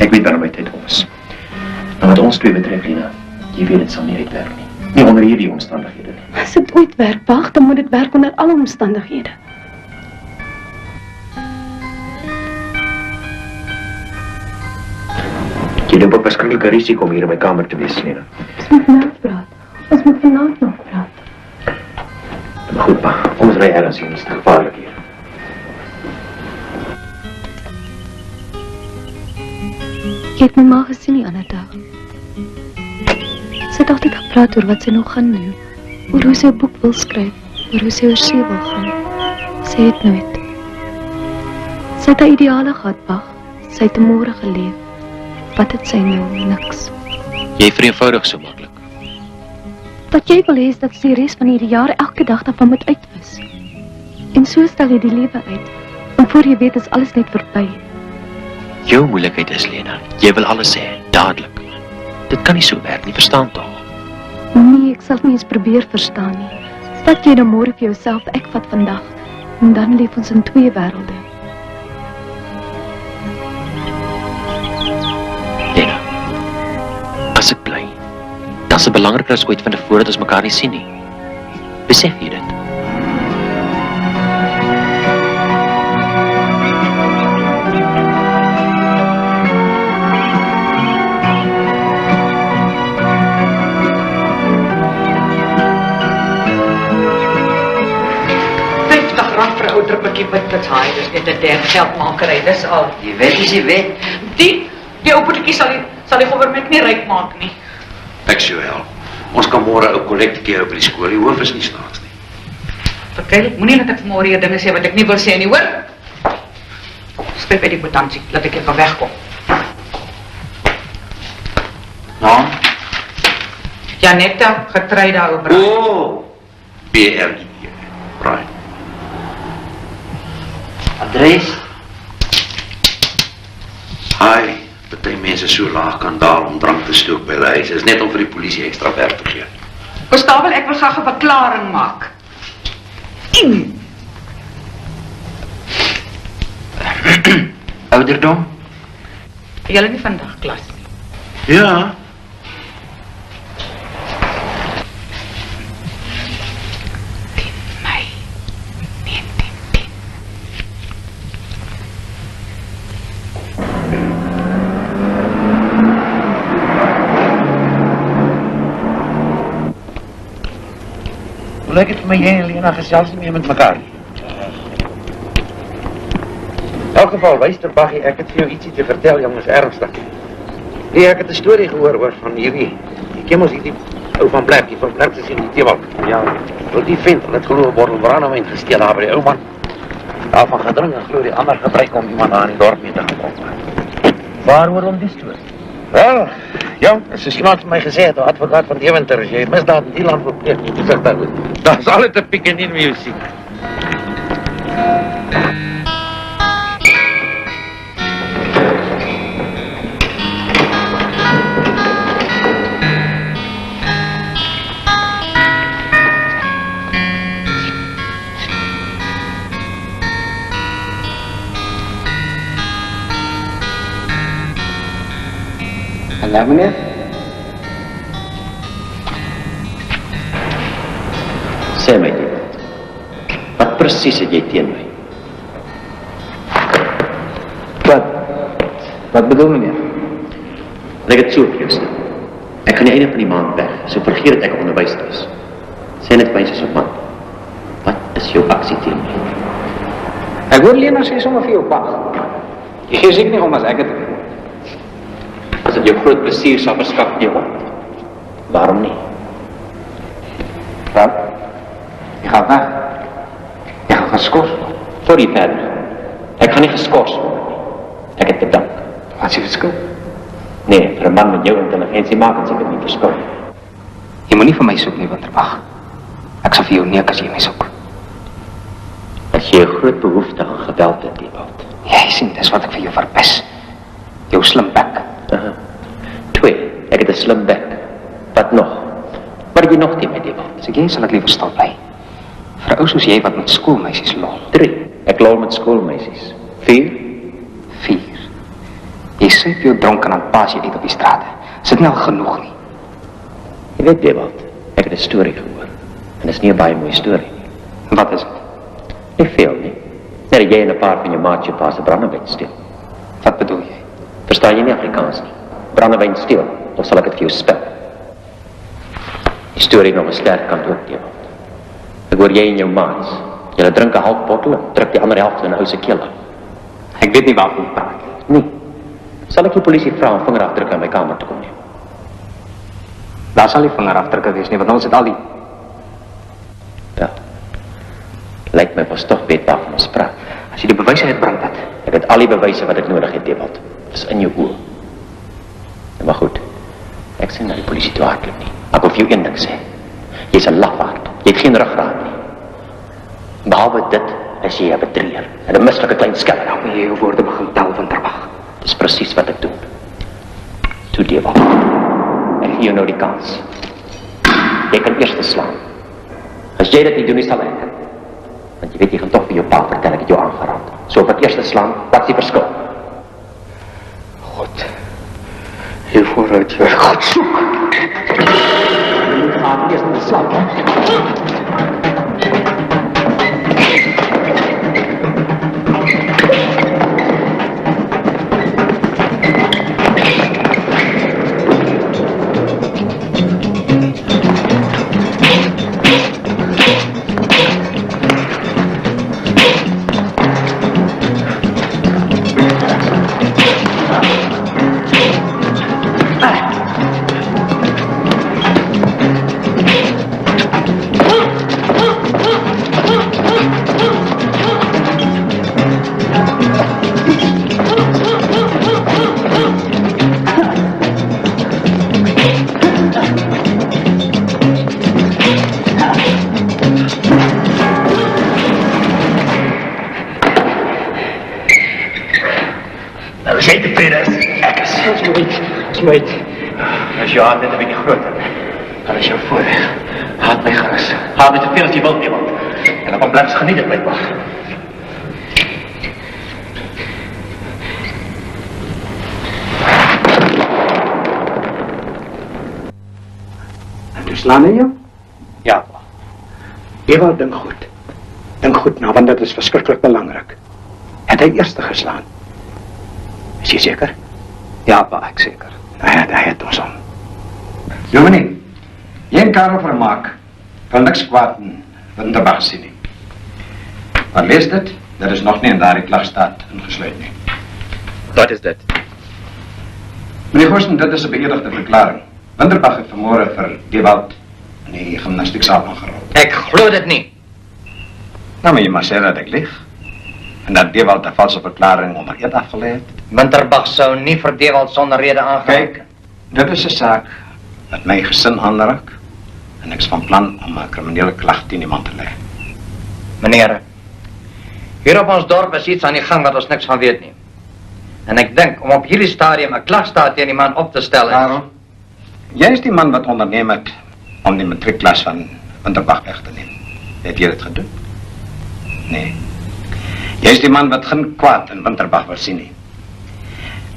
[SPEAKER 9] ek weet waarom my tyd op is. Maar wat ons twee betref, Lena, jy weet dit sal nie uitwerk nie. Nie onder hierdie omstandighede nie.
[SPEAKER 1] As dit ooit werk, Bag, dan moet dit werk onder alle omstandighede.
[SPEAKER 9] Jy loop 'n verskriklike risiko om hier in my kamer te wees, Lena.
[SPEAKER 1] Ons moet nou praat. Ons moet vanaand nog praat.
[SPEAKER 9] Maar goed, pa, ons ry ergens heen, is te gevaarlik hier.
[SPEAKER 1] Jy het my ma gesien die ander dag. Sy het altyd gepraat oor wat sy nog gaan doen. Oor hoe sy 'n boek wil skryf. Oor hoe sy oor see wil gaan. Sy het nooit. Sy het haar ideale gehad, Bag. Sy het 'n môre geleef. Wat het sy nou? Niks.
[SPEAKER 9] Jy vereenvoudig so maklik.
[SPEAKER 1] Wat jy wil hê is dat sy die res van hierdie jaar elke dag daarvan moet uitwis. En so stel jy die lewe uit. En voor jy weet is alles net verby.
[SPEAKER 9] Jou moeilikheid is, Lena, jy wil alles hê, dadelik. Dit kan nie so werk nie, verstaan tog.
[SPEAKER 1] Nee, ek sal nie eens probeer verstaan nie. Vat jy dan môre vir jouself, ek vat vandag. En dan leef ons in twee wêrelde.
[SPEAKER 9] Lena, as ek bly, dan is dit belangriker as ooit van tevore dat ons mekaar nie sien nie. Besef jy dit?
[SPEAKER 7] Druppeltjie witpitshaai, dis net 'n derde geldmakerry, dis al.
[SPEAKER 4] Die wet is die wet.
[SPEAKER 7] Die ou boetjie sal die government nie ryk maak nie.
[SPEAKER 2] Ek sê wel, ons kan môre 'n kollektjie hou by die skool. Die hoof is nie snaaks nie.
[SPEAKER 7] Verkeil, moenie dat ek vanmôre hier dinge sê wat ek nie wil sê nie, hoor? Skryf by die kwitansie, laat ek even wegkom.
[SPEAKER 2] Nou?
[SPEAKER 7] Janetta, getrei daar oor.
[SPEAKER 2] Oh, BRG. Right.
[SPEAKER 11] Adres?
[SPEAKER 2] Hi, party mense so laag kan daal om drank te stook by hulle huis. Is net om vir die polisie ekstra werk te gee.
[SPEAKER 7] Konstabel, ek wil graag 'n verklaring maak.
[SPEAKER 11] Ouderdom?
[SPEAKER 7] Julle nie vandag klas nie.
[SPEAKER 2] Ja.
[SPEAKER 7] Mei 1910.
[SPEAKER 2] Hoe lyk dit vir my jy en Lena gesels nie meer met mekaar? In elk geval, luister Baggie, ek het vir jou ietsie te vertel, jongens, ernstig. Nee, ek het 'n storie gehoor oor van hierdie. Ek ken mos hierdie ou van Blerkie se sien die Teewald. Ja, wil die vent, het glo 'n bottel brandewyn gesteel daar by die ou man. Daarvan gedrink en glo die ander gebruik om iemand aan die dorp mee te gaan kom. Waaroor om die storie? Wel, ja, soos iemand vir my gesê het, 'n advokaat van Deventer, as jy misdaad in die land wil pleeg, moet jy sig daar goed. Dat is altyd 'n piek in musiek.
[SPEAKER 5] Hallo meneer.
[SPEAKER 9] Sê my dit. Wat presies het jy teen my?
[SPEAKER 5] Wat bedoel meneer?
[SPEAKER 9] Ek het so vir jou sê. Ek gaan die einde van die maand weg, so vergeet dat ek onderwyser is. Sê net vir my soos 'n man. Wat is jou aksie teen my?
[SPEAKER 5] Ek hoor Lena sê sommer vir jou pa. Jy gee seker nie om as ek het.
[SPEAKER 9] As dit jou groot plesier sal verskaf, Teewald. Waarom nie?
[SPEAKER 5] Wat? Jy gaan weg. Jy gaan geskort.
[SPEAKER 9] Voor jy verder. Ek gaan nie geskort word nie. Ek het bedank.
[SPEAKER 5] Wat is die verskil?
[SPEAKER 9] Nee, vir 'n man met jou intelligensie maak het seker nie verskil.
[SPEAKER 5] Jy moet nie vir my soek nie, Winterbag. Ek sal vir jou neek as jy my soek.
[SPEAKER 9] As jy 'n groot behoefte aan geweld het, Teewald.
[SPEAKER 5] Jy sien, dis wat ek vir jou verpes. Jou slim bek.
[SPEAKER 9] 2, ek het 'n slim bek. Wat nog? Wat het jy nog teen my, Teewald?
[SPEAKER 5] As ek jy sal ek liever stil bly. Vir 'n ou soos jy wat met skoolmeisies lol.
[SPEAKER 9] 3, ek lol met skoolmeisies. 4,
[SPEAKER 5] 4. Jy syp jou dronk en dan pas jy uit op die strate. Is dit nou genoeg nie?
[SPEAKER 9] Jy weet, Teewald, ek het 'n storie gehoor. En dit is nie 'n baie mooi storie nie.
[SPEAKER 5] Wat is dit?
[SPEAKER 9] Nie veel nie. Net dat jy en 'n paar van jou maatjie pa se brandewyn steel.
[SPEAKER 5] Wat bedoel jy?
[SPEAKER 9] Verstaan jy nie Afrikaans nie? Brandewyn steel, of sal ek dit vir jou spel? Die storie nog 'n sterk kant ook, Teewald. Ek hoor jy en jou maats. Julle drink 'n half bottel en druk die ander helfte in 'n ou se keel af.
[SPEAKER 5] Ek weet nie waarvan jy praat.
[SPEAKER 9] Nee. Sal ek die polisie vra om vingerafdrukke in my kamer te kom neem?
[SPEAKER 5] Daar sal nie vingerafdrukke wees nie, want ons het al die...
[SPEAKER 9] Ja. Lyk my ons tog weet waarvan ons praat.
[SPEAKER 5] As jy die bewyse uitbring dat.
[SPEAKER 9] Ek het al die bewyse wat ek nodig het, Teewald. Dis in jou oë. Ja, maar goed. Ek sien na die polisie toe hardloop nie. Ek wil vir jou een ding sê. Jy's 'n lafaard. Jy het geen ruggraat nie. Behalwe dit is jy 'n bedrieger en 'n mislukte klein skelm.
[SPEAKER 5] Nou moet jy jou woorde begin tel, Winterbag.
[SPEAKER 9] Dis presies wat ek doen. Toe, Teewald. Ek gee jou nou die kans. Jy kan eers slaan. As jy dit nie doen nie, sal ek. Want jy weet, jy gaan toch vir jou pa vertel, ek het jou aangeraad. So op het eerste slaan, wat is die verskil?
[SPEAKER 3] God, hier vooruit jy God soek.
[SPEAKER 9] Jy gaan eerst in slaan,
[SPEAKER 6] As jy tevrede is, ek is. Is my uit. As jou hart net 'n bietjie groter, dan is jou voorreg. Haat my gerus. Haat my te veel as jy wil, iemand. En op 'n plek geniet dit blykbaar.
[SPEAKER 3] En toe slaan hy jou?
[SPEAKER 6] Ja, pa.
[SPEAKER 3] Ewald, dink goed. Dink goed na, want dit is verskriklik belangrik. Het hy eerste geslaan? Is jy seker?
[SPEAKER 6] Ja, pa, ek seker.
[SPEAKER 3] Hy het ons om. Dominee, jy en Karel Vermaak kan niks kwaad in Winterbach sien nie. Maar lees dit, dit is nog nie in daardie klagstaat ingesluit nie.
[SPEAKER 6] Wat is dit?
[SPEAKER 3] Meneer Goosen, dit is 'n beëdigde verklaring. Winterbach het vanmôre vir Ewald in die gimnastieksaal aangerol.
[SPEAKER 6] Ek glo dit nie.
[SPEAKER 3] Nou, maar jy mag sê dat ek lieg. En dat Ewald 'n valse verklaring onder eed afgelê het.
[SPEAKER 6] Winterbach sou nie vir Ewald sonder rede aangaan.
[SPEAKER 3] Kyk, dit is 'n saak wat my gesin aanraak. En ek is van plan om 'n kriminele klag teen iemand te lê.
[SPEAKER 6] Meneer, hier op ons dorp is iets aan die gang wat ons niks van weet nie. En ek dink om op hierdie stadium 'n klagstaat teen die man op te stel is...
[SPEAKER 3] Karel, jy is die man wat onderneem het om die matriekklas van Winterbach weg te neem. Het jy dit gedoen? Nee. Jy is die man wat geen kwaad in Winterbach wil sien nie.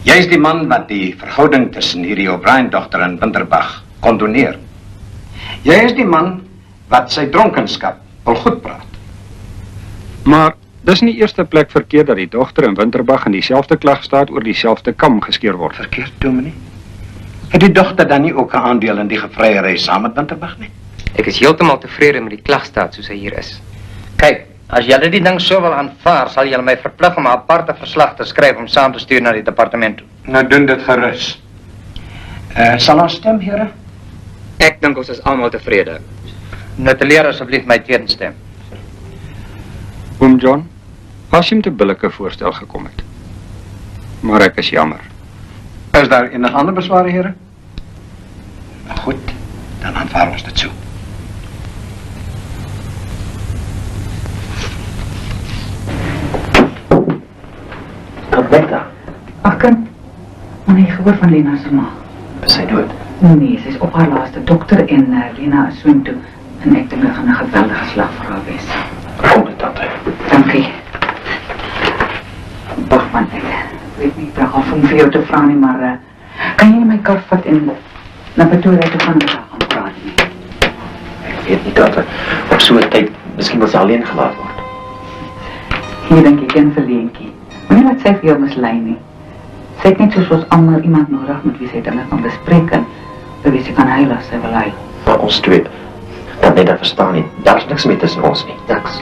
[SPEAKER 3] Jy is die man wat die verhouding tussen hierdie O'Brien-dogter en Winterbach kondoneer. Jy is die man wat sy dronkenskap wil goed praat.
[SPEAKER 10] Maar dis nie eerste plek verkeerd dat die dogter in Winterbach in dieselfde klagstaat oor dieselfde kam geskeer word.
[SPEAKER 3] Verkeerd, dominee? Het die dogter dan nie ook 'n aandeel in die gevryery saam met Winterbach nie?
[SPEAKER 13] Ek is heeltemal tevrede met die klagstaat soos hy hier is.
[SPEAKER 6] Kyk, as julle die ding so wil aanvaar, sal julle my verplig om 'n aparte verslag te skryf om saam te stuur na die departement toe.
[SPEAKER 3] Nou doen dit gerus. Sal ons stem, here?
[SPEAKER 13] Ek dink ons is almal tevrede.
[SPEAKER 6] Notuleer asseblief my teenstem.
[SPEAKER 10] Oom John, was jy met 'n billike voorstel gekom het. Maar ek is jammer.
[SPEAKER 3] Is daar enige ander besware, here? Nou goed, dan aanvaar ons dit so.
[SPEAKER 7] Rebecca. Ag kind, maar jy gehoor van Lena se ma.
[SPEAKER 6] Is sy dood?
[SPEAKER 7] Nee, sy is op haar laaste dokter en Lena is soontoe. En ek dink dit gaan 'n geweldige slag vir haar wees.
[SPEAKER 6] Kom dit tante.
[SPEAKER 7] Dankie. Wag man, ek weet nie, ek vraag af om vir jou te vra nie, maar kan jy nie my kar vat en na Pretoria toe gaan en gaan praat nie?
[SPEAKER 6] Ek weet nie, tante. Op so 'n tyd, miskien wil sy alleen gelaat word.
[SPEAKER 7] Hier dink ek in vir Leentjie. Moenie laat sy vir jou mislei nie. Sy het net soos ons almal iemand nodig met wie sy dinge kan bespreek en by wie sy kan huil as sy wil huil.
[SPEAKER 6] Maar ons twee, dat net dat verstaan nie. Daar is niks meer tussen ons nie. Niks.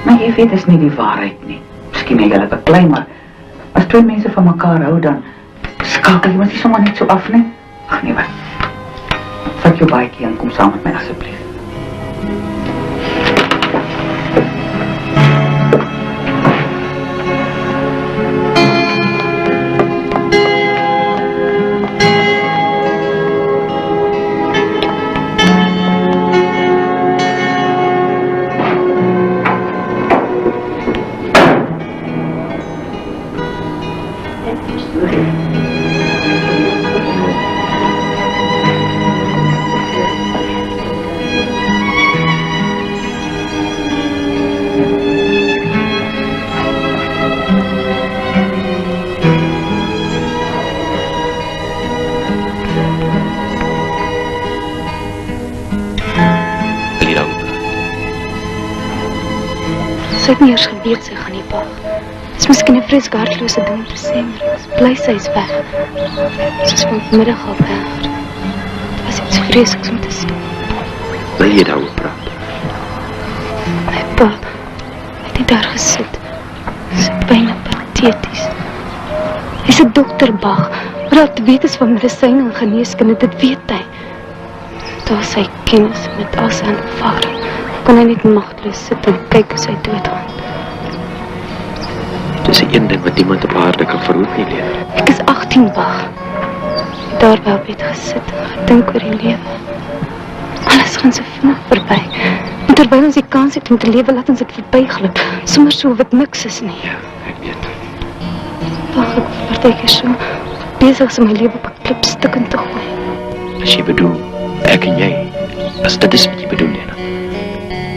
[SPEAKER 7] Maar jy weet, is nie die waarheid nie. Miskien het julle beklei, maar as twee mense van mekaar hou, dan skakel jy mos nie sommer net so af nie. Ag nee, wat. Vat jou baadjie en kom saam met my asseblief.
[SPEAKER 1] Sy het nie eers geweet sy gaan nie pa. Dit is miskien 'n vreeslike hartlose ding om te sê, maar ek is bly sy is weg. Sy is vanmiddag al weg. Dit was iets vreesliks om te sê.
[SPEAKER 9] Wil jy daaroor praat?
[SPEAKER 1] My pa het nie daar gesit. Sy is byna pateties. Hy's 'n dokter Bach, wat weet is van medisyne en geneeskunde, dit weet hy. Daar sy kennis met al sy ervaring. Kon hy net magteloos sit en kyk hoe sy doodgaan.
[SPEAKER 9] Dit is een ding wat niemand op aarde kan verhoed nie, Lena.
[SPEAKER 1] Ek is 18 Bach. Daar by op bed gesit en gedink oor die lewe. Alles gaan so vinnig verby. En terwyl ons die kans het om te lewe, laat ons dit verbyglip, sommer so wat niks is nie.
[SPEAKER 9] Ja, ek weet.
[SPEAKER 1] Wag, ek was partykeer so besig om my lewe op 'n klip stukkend te gooi.
[SPEAKER 9] As jy bedoel, ek en jy, as dit is wat jy bedoel, Lena.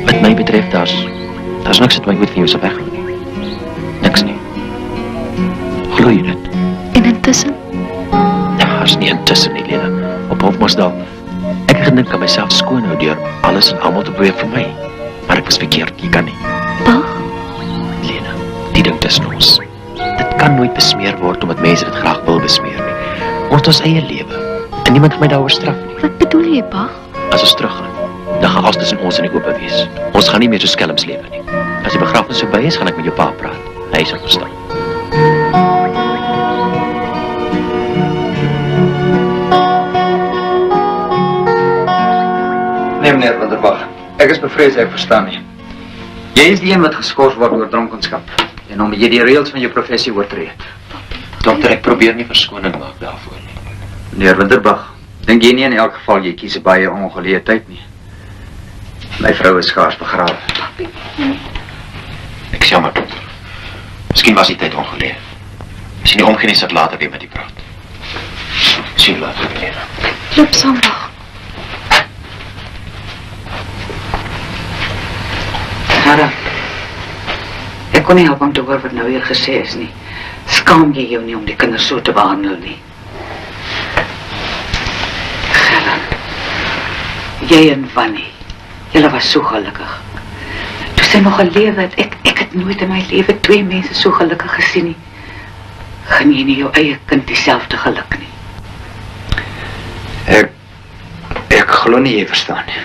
[SPEAKER 9] Wat my betref, daar's niks wat my goed van jou sal wegneem nie. Niks nie. Glo jy dit?
[SPEAKER 1] En intussen?
[SPEAKER 9] Daar's nie intussen nie, Lena. Op Hofmarsdal. Ek het gedink aan myself skoon hou deur alles en almal te beweeg vir my. Maar ek was verkeerd, jy kan nie.
[SPEAKER 1] Bag?
[SPEAKER 9] Lena, die ding tussen ons. Dit kan nooit besmeer word omdat mense dit graag wil besmeer nie. Ons het ons eie lewe. En niemand gaan my daaroor straf nie.
[SPEAKER 1] Wat bedoel jy, Bag?
[SPEAKER 9] As ons teruggaan, dan gaan alles tussen ons in die oop wees. Ons gaan nie meer so skelms lewe nie. As die begrafnis verby is, gaan ek met jou pa praat. Hy sal verstaan.
[SPEAKER 4] Nee, meneer Winterbag. Ek is bevrees ek verstaan nie. Jy is die een wat geskort word oor dronkenskap. En omdat jy die reëls van jou professie oortree het.
[SPEAKER 9] Dokter, ek probeer nie verskoning maak daarvoor nie.
[SPEAKER 4] Meneer Winterbag, dink jy nie in elk geval jy kies 'n baie ongeleë tyd nie? My vrou is skaars begrawe.
[SPEAKER 9] Ek is jammer, dokter. Miskien was die tyd ongeleë. As jy nie omgee nie, sal ek later weer met u praat. Sien later weer.
[SPEAKER 1] Loop saam, Bag.
[SPEAKER 7] Gerda, ek kon nie help om te hoor wat nou hier gesê is nie. Skaam jy jou nie om die kinders so te behandel nie? Gerda, jy en Wannie, julle was so gelukkig. Toe sy nog geleef het, ek het nooit in my lewe twee mense so gelukkig gesien nie. Gaan jy nie jou eie kind dieselfde geluk nie?
[SPEAKER 4] Ek glo nie jy verstaan nie.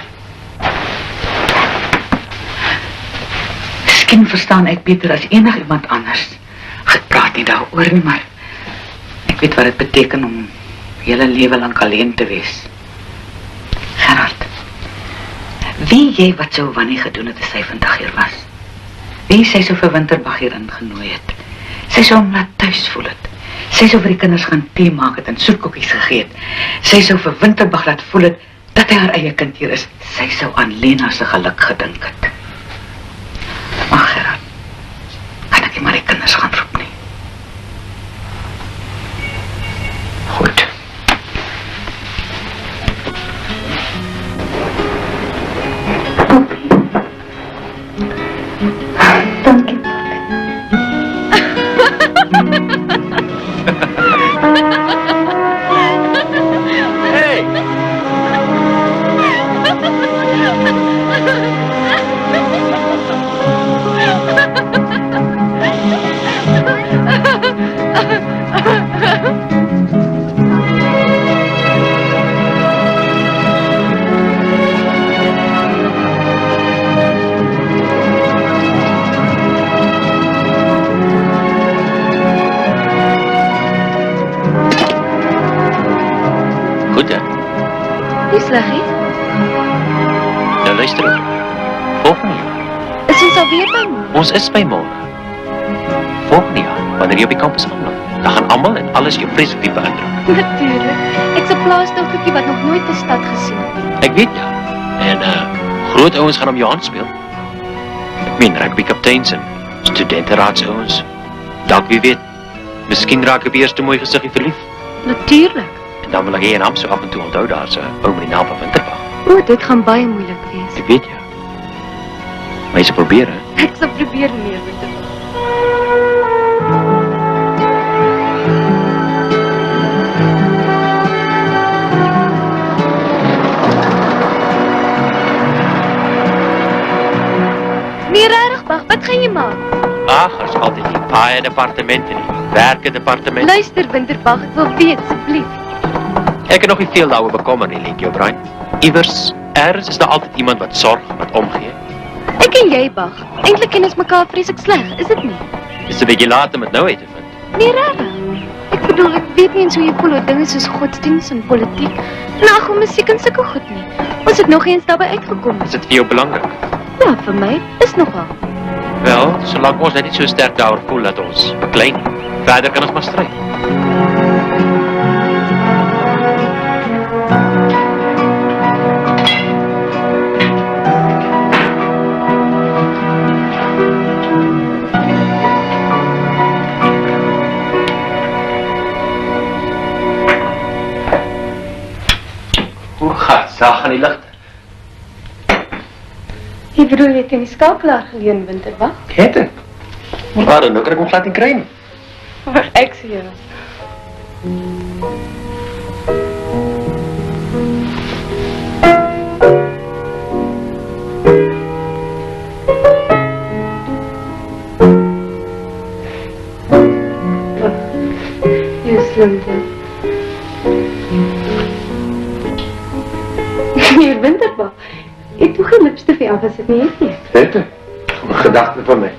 [SPEAKER 7] Miskien verstaan ek beter as enigiemand anders. Ek praat nie daaroor nie, maar ek weet wat dit beteken om hele lewe lank alleen te wees. Gerard, wie jy wat sou Wannie gedoen het as sy vandag hier was? Wie sy sou vir Winterbag hier ingenooi het? Sy sou hom laat thuis voel het. Sy sou vir die kinders gaan tee maak het en soetkoekies gegee het. Sy sou vir Winterbag laat voel het dat hy haar eie kind hier is. Sy sou aan Lena se geluk gedink het. Maar Gerard, kan ek nie maar die kinders gaan roep nie?
[SPEAKER 9] Goed.
[SPEAKER 1] Dankie.
[SPEAKER 9] Hey! Goed, hè?
[SPEAKER 1] Nie sleg nie.
[SPEAKER 9] Nou luister ook. Volgende jaar.
[SPEAKER 1] Is ons alweer by môre?
[SPEAKER 9] Ons is by môre. Volgende jaar, wanneer jy op die kampus aanloop, dan gaan almal en alles jou vreeslik diep beïndruk.
[SPEAKER 1] Natuurlijk. Ek's 'n plaasdogtertjie wat nog nooit 'n stad gesien het.
[SPEAKER 9] Ek weet ja. En groot ouens gaan om jou hand speel. Ek meen rugbykapteins en studenteraadsouens. Dalk wie weet, miskien raak ek die eerste mooi gesiggie verlief.
[SPEAKER 1] Natuurlijk.
[SPEAKER 9] En dan wil ek jy en hom so af en toe onthou daar's 'n ou met die naam van Winterbag.
[SPEAKER 1] O, dit gaan baie moeilik wees.
[SPEAKER 9] Ek weet ja. Maar jy sal probeer, hè?
[SPEAKER 1] Ek sal probeer, meneer Winterbag. Nee, regtig, Bag, wat gaan jy maak?
[SPEAKER 9] Ag, as altyd die baie departemente nie. Werke departement.
[SPEAKER 1] Luister, Winterbag, ek wil weet, asseblief.
[SPEAKER 9] Ek het nog nie veel daaroor bekommer nie, Lientjie O'Brien. Iewers, ergens is daar altyd iemand wat sorg, wat omgee.
[SPEAKER 1] Ek en jy, Bag, eintlik ken ons mekaar vreeslik sleg, is dit nie?
[SPEAKER 9] Dis 'n bietjie laat om dit nou uit te vind.
[SPEAKER 1] Nee, regtig. Ek bedoel, ek weet nie eens hoe jy voel oor dinge soos godsdienst en politiek. En ag, om musiek en sulke goed nie. Ons het nog eens daarbey uitgekom.
[SPEAKER 9] Is dit vir jou belangrik?
[SPEAKER 1] Ja, vir my is nogal.
[SPEAKER 9] Wel, solank ons net nie so sterk daaroor voel dat ons beklei nie. Verder kan ons maar stry.
[SPEAKER 6] Saag aan die ligte.
[SPEAKER 1] Ek bedoel, jy het in die skakelaar geleen, Winterbag.
[SPEAKER 6] Het ek? Maar nou kan ek hom glad nie kry nie.
[SPEAKER 1] Maar ek sê jou. Jy is slim, Meneer Winterbag, ek doe geen lipstif af as het nie het nie.
[SPEAKER 6] Het ek? Een gedachte van my.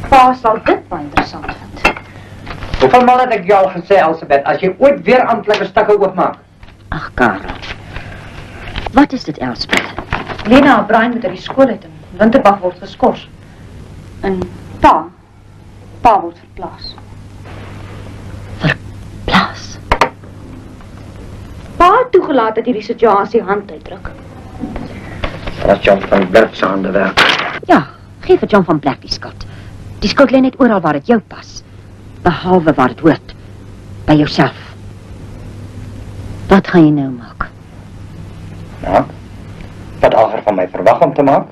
[SPEAKER 12] Pa sal dit baie interessant vind.
[SPEAKER 5] Hoeveel maal het ek jou al gesê, Elsabeth, as jy ooit weer amptelike stukke oopmaak?
[SPEAKER 12] Ag, Karel. Wat is dit, Elsbeth? Lena en Brian moet uit die skool uit en Winterbag word geskort. En pa word verplaas. Verplaas? Pa het toegelaat dat hierdie situasie hand uitdruk.
[SPEAKER 5] Dat John van Blerk se hande werk.
[SPEAKER 12] Ja, geef vir John van Blerk die skuld. Die skuld lê net oral waar dit jou pas. Behalwe waar dit hoort. By jouself. Wat gaan jy nou maak?
[SPEAKER 5] Ja, wat Alger van my verwag om te maak.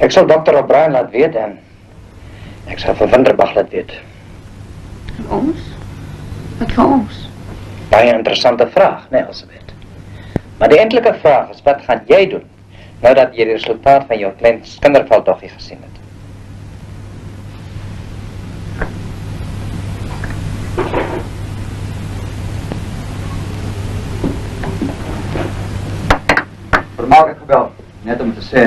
[SPEAKER 5] Ek sal Dr. O'Brien laat weet en ek sal vir Winterbag laat weet.
[SPEAKER 12] En ons? Wat vir ons?
[SPEAKER 5] Baie interessante vraag, nee, Elsabeth. Maar die eintlike vraag is, wat gaan jy doen, nou dat jy die resultaat van jou klein kinderveldtoggie gesien het? Vermaak ek gebel, net om te sê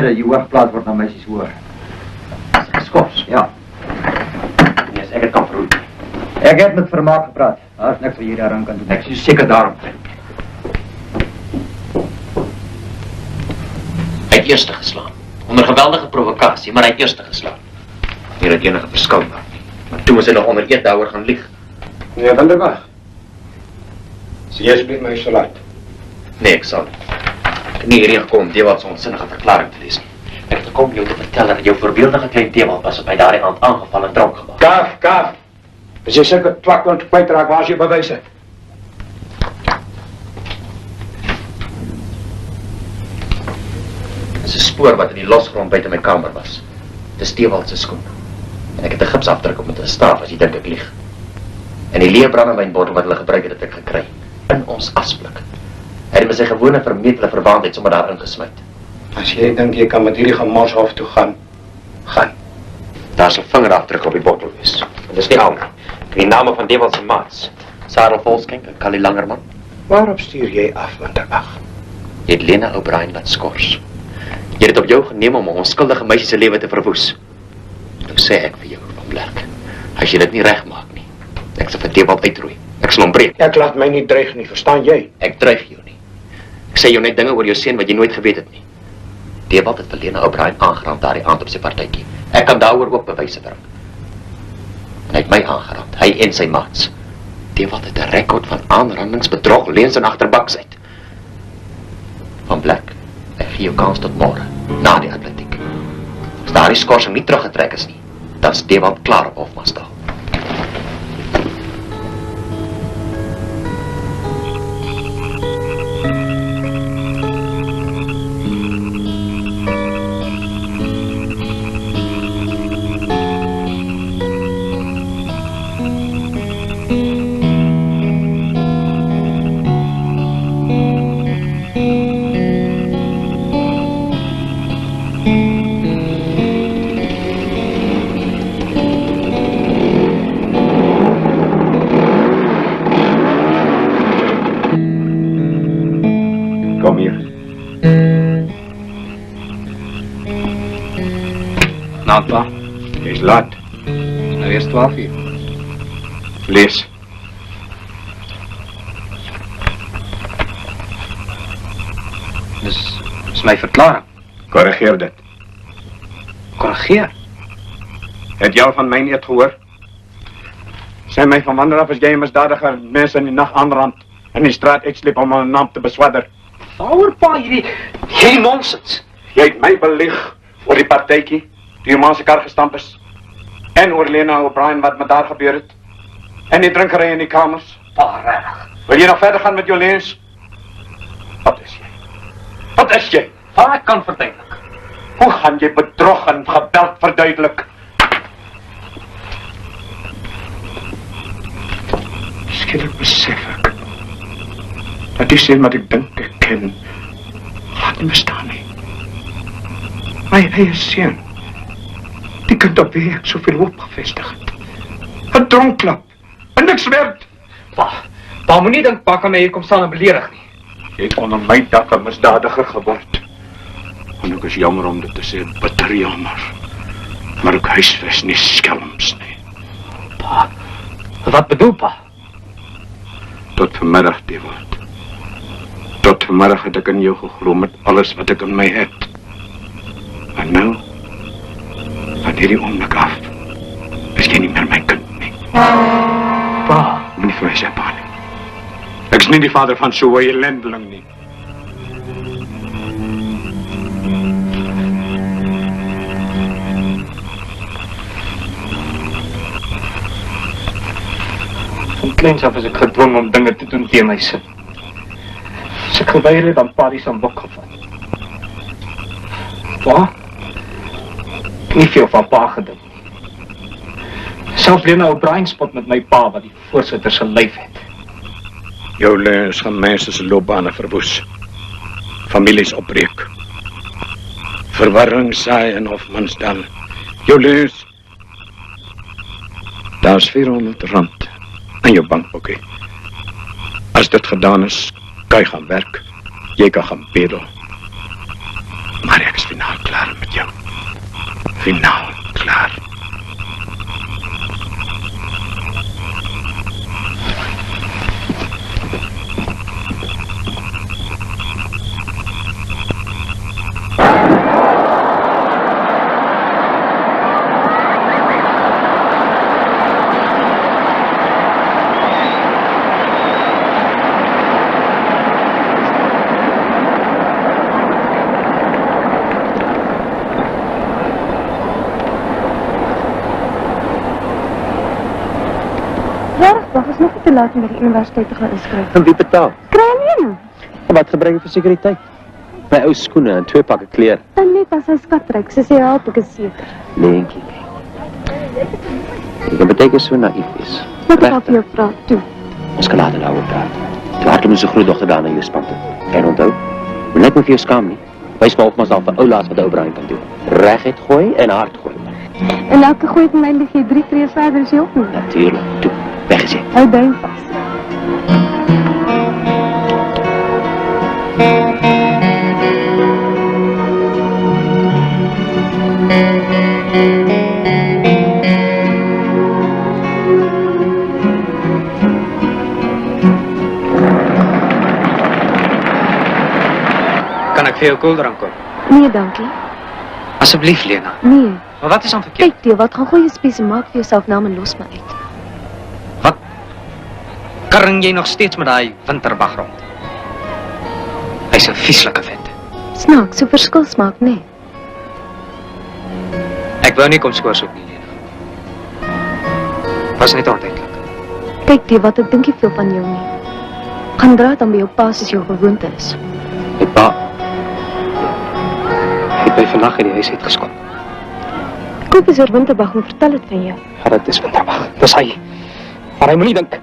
[SPEAKER 5] dat jy hooggeplaas word na meisies hoor. Skors, ja.
[SPEAKER 6] Nee, ek het kan verhoed.
[SPEAKER 5] Ek het met Vermaak gepraat. Daar is niks wat jy daaraan kan doen.
[SPEAKER 6] Ek is seker daarom. Hy het eerste geslaan. Onder geweldige provokasie, maar hy het eerste geslaan. Nie dat enige verskil maak nie. Maar toe moes hy nog onder eet daaroor gaan lieg.
[SPEAKER 3] Meneer Winterbag, sê jy asseblief my so laat.
[SPEAKER 6] Nee, ek sal nie. Ek het nie hierheen gekom om Dewald se onsinnige verklaring te lees nie. Ek het gekom jou te vertel dat jou voorbeeldige klein Dewald was op my daardie aand aangeval en dronk gemaak.
[SPEAKER 3] Kaaf! As jy sulke twakpunt kwytraak, waar is jy bewyse?
[SPEAKER 6] Dis 'n spoor wat in die losgrond buite my kamer was. Dis Dewald se skoen. En ek het 'n gipsafdruk op met 'n staaf as jy dink ek lieg. En die leë brandewynbottel wat hulle gebruik het ek gekry in ons asblik. Hy het met sy gewone vermetele verwaandheid sommer daar ingesluit.
[SPEAKER 3] As jy dink jy kan met hierdie gemors hof toe gaan.
[SPEAKER 6] Daar sal vingerafdruk op die bottel wees. En dis nie al nie. Ek het die name van Dewald se maats. Sarel Volskenk en Callie Langerman.
[SPEAKER 3] Waarop stuur jy af, Winterbag?
[SPEAKER 6] Jy het Lena O'Brien laat skors. Jy het dit op jou geneem om 'n onskuldige meisie se lewe te verwoes. Nou sê ek vir jou, Van Blerk, as jy dit nie regmaak nie, ek sal vir Dewald uitroei. Ek sal hom breek.
[SPEAKER 3] Ek laat my nie dreig nie, verstaan jy?
[SPEAKER 6] Ek dreig jou nie. Ek sê jou net dinge oor jou seun wat jy nooit geweet het nie. Dewald het vir Lena O'Brien aangerand daardie aand op sy partytjie. Ek kan daaroor ook bewyse bring. En hy het my aangerand, hy en sy maats. Dewald het 'n rekord van aanrandings, bedrog, leuns en agterbaksheid. Van Blerk, ek gee jou kans tot môre, na die atletiek. As daardie skorsing nie teruggetrek is nie, dan is Dewald klaar op Hofmansdal.
[SPEAKER 3] Kom hier.
[SPEAKER 5] Nou, pa.
[SPEAKER 3] Jy's laat.
[SPEAKER 5] Nou is 12 uur.
[SPEAKER 3] Lees.
[SPEAKER 5] Dis my verklaring.
[SPEAKER 3] Korrigeer dit.
[SPEAKER 5] Korrigeer?
[SPEAKER 3] Het jy al van my eet gehoor? Sê my van wanneer af is jy 'n misdadiger mense in die nag aanrand in die straat uitsleep om 'n naam te beswadder?
[SPEAKER 5] Waaroor pa hierdie nonsens?
[SPEAKER 3] Jy het my belieg oor die partytjie die jou ma se kar gestamp is en oor Lena O'Brien wat met daar gebeur het en die drinkery in die kamers.
[SPEAKER 5] Pa, reg.
[SPEAKER 3] Wil jy nog verder gaan met jou leuns? Wat is jy? Wat is jy?
[SPEAKER 5] Pa, ek kan verduidelik.
[SPEAKER 3] Hoe gaan jy bedrog en gebeld verduidelik? Skielik besef ek dat die sien wat ek dink ek ken glad nie bestaan nie. My eie seun, die kind op wie ek soveel hoop gevestig het. 'n Dronklap, en niks werd.
[SPEAKER 5] Pa moenie dink pa kan my hier kom staan en beledig nie.
[SPEAKER 3] Jy het onder my dak 'n misdadiger geword. En ek is jammer om dit te sê, bitter jammer. Maar ek huisves nie skelms nie.
[SPEAKER 5] Pa, wat bedoel pa?
[SPEAKER 3] Tot vanmiddag, Dewald. Tot vanmiddag het ek in jou geglo met alles wat ek in my het. En nou, van hierdie oomblik af, is jy nie meer my kind nie.
[SPEAKER 5] Pa,
[SPEAKER 3] moenie vir my sê pa nie. Ek is nie die vader van so 'n ellendeling nie.
[SPEAKER 5] van kleins af is ek gedwong om dinge te doen teen my sin. As ek geweier het, dan pa die sambok gevat. Pa? Ek nie veel van pa gedink nie. Selfs Lena O'Brien spot met my pa wat die voorsitter se lyf het.
[SPEAKER 3] Jou leuns gaan mense se loopbane verwoes. Families opbreek. Verwarring saai in Hofmansdal. Jou leuns. Daar's R400 in jou bankboekie. As dit gedaan is, kan jy gaan werk. Jy kan gaan bedel. Maar ek is finaal klaar met jou. Finaal klaar.
[SPEAKER 1] Is nog nie te laat om by die universiteit te gaan inskryf.
[SPEAKER 9] En wie betaal?
[SPEAKER 1] Kry alleen.
[SPEAKER 9] En wat gebruik jy vir sekuriteit? My ou skoene en 2 pakke klere.
[SPEAKER 1] En net as hy skatryk, sy sê help, ek is seker.
[SPEAKER 9] Leentjie. Jy kan baie keer so naïef wees.
[SPEAKER 1] Wat ek al vir jou vra, toe.
[SPEAKER 9] Ons kan later daaroor praat. Toe hardloop ons se grootdogter daar na jou span toe. En onthou, moet net nie vir jou skaam nie. Wys maar op myself vir ou laas wat ou Brian kan doen. Reguit gooi en hard gooi.
[SPEAKER 1] En elke gooi van my lig jy 3 tree verder as jy op nie.
[SPEAKER 9] Natuurlik. Toe, weg is jy.
[SPEAKER 1] Hou duim vas.
[SPEAKER 13] Kan ek vir jou koeldrank koop?
[SPEAKER 1] Nee, dankie.
[SPEAKER 13] Asseblief, Lena.
[SPEAKER 1] Nee.
[SPEAKER 13] Maar wat is dan verkeerd?
[SPEAKER 1] Kyk, Theo, wat gaan gooi jy spies en maak vir jouself naam en los my uit.
[SPEAKER 13] Karring jy nog steeds met daai winterbag rond? Hy's 'n vieslike vent.
[SPEAKER 1] Snaak, so verskil smaak, nee.
[SPEAKER 13] Ek wou nie kom skoorsoek nie, Lena. Was net ondenklik.
[SPEAKER 1] Kyk, Theo, wat ek dink nie veel van jou nie. Gaan draad dan by jou pa soos jou gewoonte is.
[SPEAKER 13] My pa het my vandag uit die huis uitgeskop.
[SPEAKER 1] Koop is oor winterbag en vertel het van jou.
[SPEAKER 13] Ja, dit is winterbag. Dis hy. Maar hy moenie dink.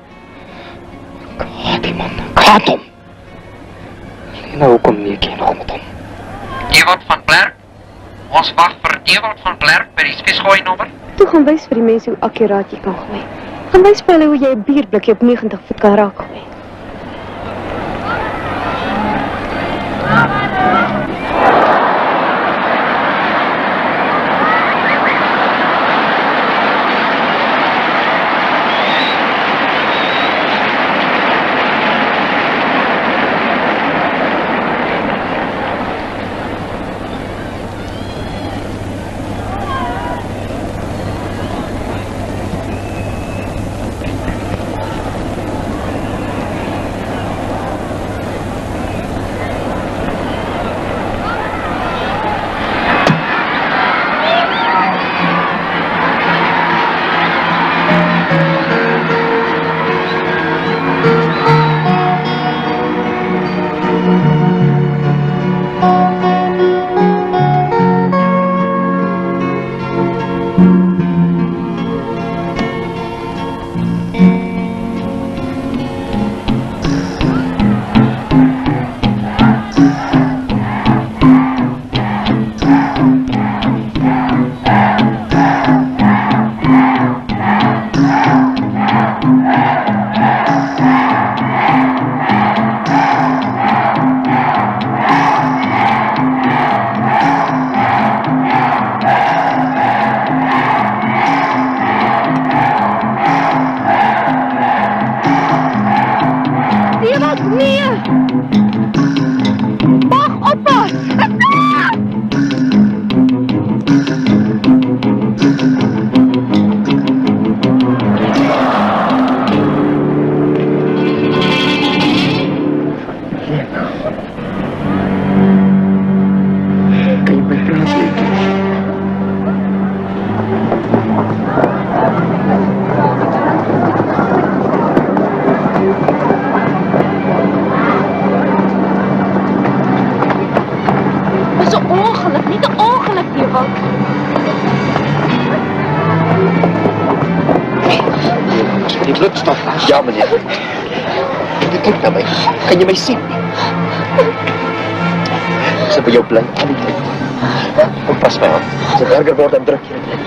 [SPEAKER 13] Ek haat die man. Ek haat hom. Lena, hoekom neek jy nog met hom?
[SPEAKER 14] Ewald van Blerk? Ons wag vir Ewald van Blerk by die spiesgooi nommer.
[SPEAKER 1] Toe gaan wys vir die mense hoe akkuraat jy kan gooi. Gaan wys vir hulle hoe jy 'n bierblikkie op 90 voet kan raak gooi. Wag, oppas!
[SPEAKER 3] Kan je mij praten, Leke?
[SPEAKER 1] Was 'n ongeluk, nie 'n ongeluk nie, Walt.
[SPEAKER 3] Die bloedstof. Ja, meneer. Kijk naar mij. Kan je mij zien? Ze hebben jou blind aan die tijd. Kom, pas mij aan. Als het erger wordt, dan druk je het in.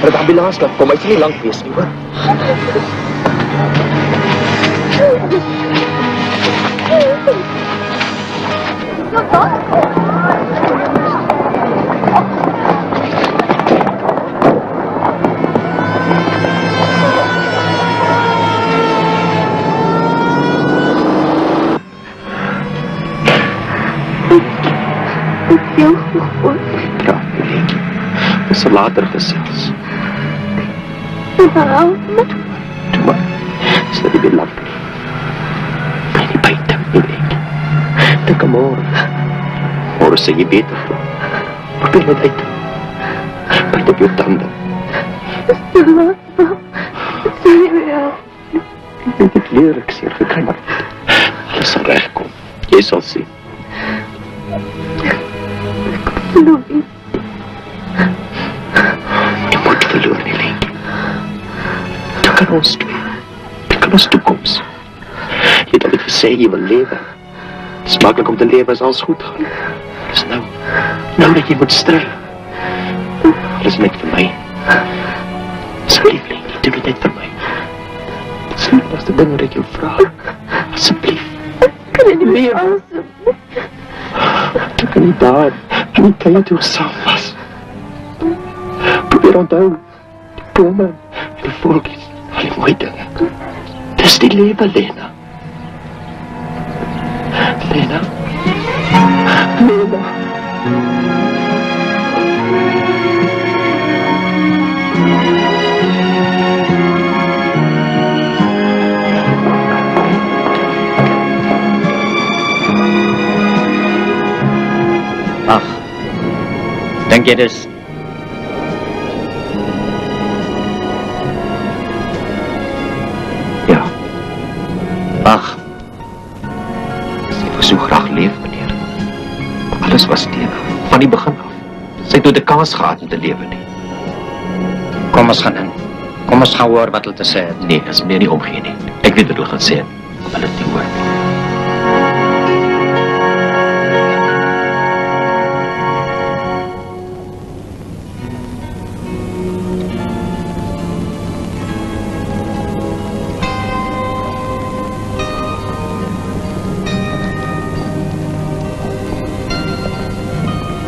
[SPEAKER 3] Maar de ambulance kan komen. Hij is niet lang geweest, niet hoor.
[SPEAKER 1] Heel goed voor.
[SPEAKER 3] Ja, Leke. Dat is later gezegd.
[SPEAKER 1] Waarom?
[SPEAKER 3] Doe maar. Is dat niet meer lang? Kan je niet bijten, Leke? Denk aan morgen. Morgen zeg je beter. Probeer het uit. Bijt op je tanden.
[SPEAKER 1] Te laat, Walt. Zie je wel.
[SPEAKER 3] Ik weet het lelijk zeer geklemd. Alles zal recht komen. Je zal zien.
[SPEAKER 1] Louis.
[SPEAKER 3] Je moet verloren, Leke. Dat kan ons twee. Dat kan ons toekomst. Je hebt altijd gezegd, je wil leven. Het is makkelijk om te leven als alles goed gaat. Dus nou dat je moet strijden. Dat is niet voor mij. Alsjeblieft, Leke, doe het niet voor mij. Dat is de dingen dat ik je vraag. Alsjeblieft.
[SPEAKER 1] Kan je niet meer ausen?
[SPEAKER 3] Ik kan niet daar. Niet kan je toch samen was. Probeer onthouden. Die bomen en die volkjes. Al die mooie dingen. Het is die leven, Lena. Lena. Lena.
[SPEAKER 4] Ach, denk je dus...
[SPEAKER 3] Ja.
[SPEAKER 4] Ach, ik wil zo graag leven, meneer. Maar alles was tegen, van die begin af. Sy het nooit de kans gehad om te leven nie. Kom ons gaan in. Kom ons gaan hoor wat hulle te sê het. Nee, as meneer nie omgee nie. Ek weet wat hulle gaan sê, maar hulle het nie hoor nie.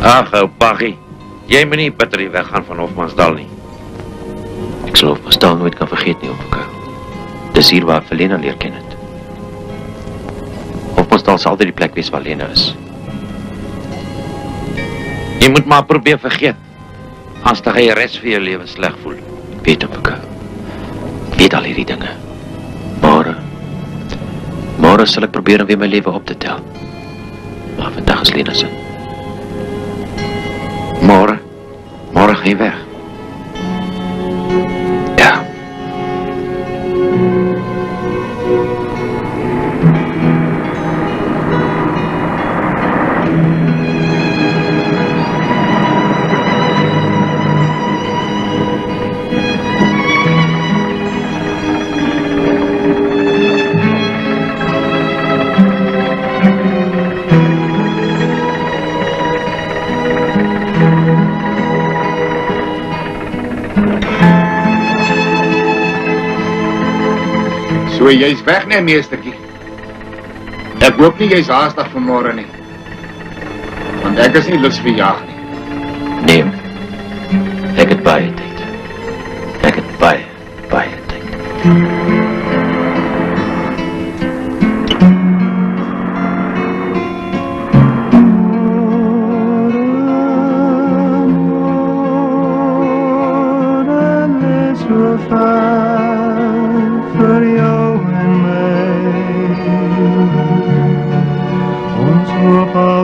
[SPEAKER 2] Ach, ou Paggie, jy moet nie bitter weggaan van Hofmansdal nie.
[SPEAKER 9] Ek sal Hofmansdal nooit kan vergeet nie, Opeke. Dis hier waar ek vir Lena leer ken het. Hofmansdal sal altyd die plek wees waar Lena is.
[SPEAKER 2] Jy moet maar probeer vergeet, as jy die res vir jou lewe sleg voel.
[SPEAKER 9] Ek weet, Opeke. Ek weet al hierdie dinge. Môre sal ek probeer om weer my lewe op te tel. Maar vandag is Lena se.
[SPEAKER 2] Môre gaan jy weg.
[SPEAKER 9] Ja.
[SPEAKER 15] So, jy's weg, nee, meestertjie. Ek hoop nie jy's haastig vanmôre nie. Want ek is nie lus vir jag nie.
[SPEAKER 9] Nee. Ek het baie tyd. Ek het baie tyd.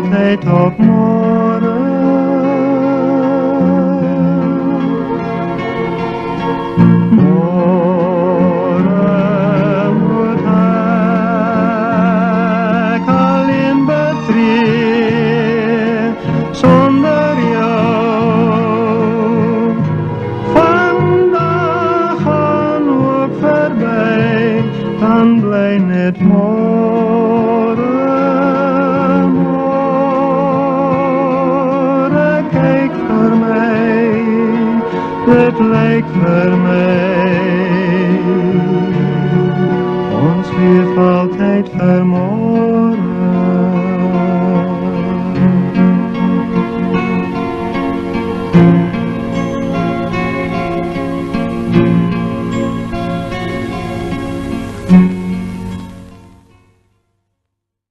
[SPEAKER 16] altijd op morgen.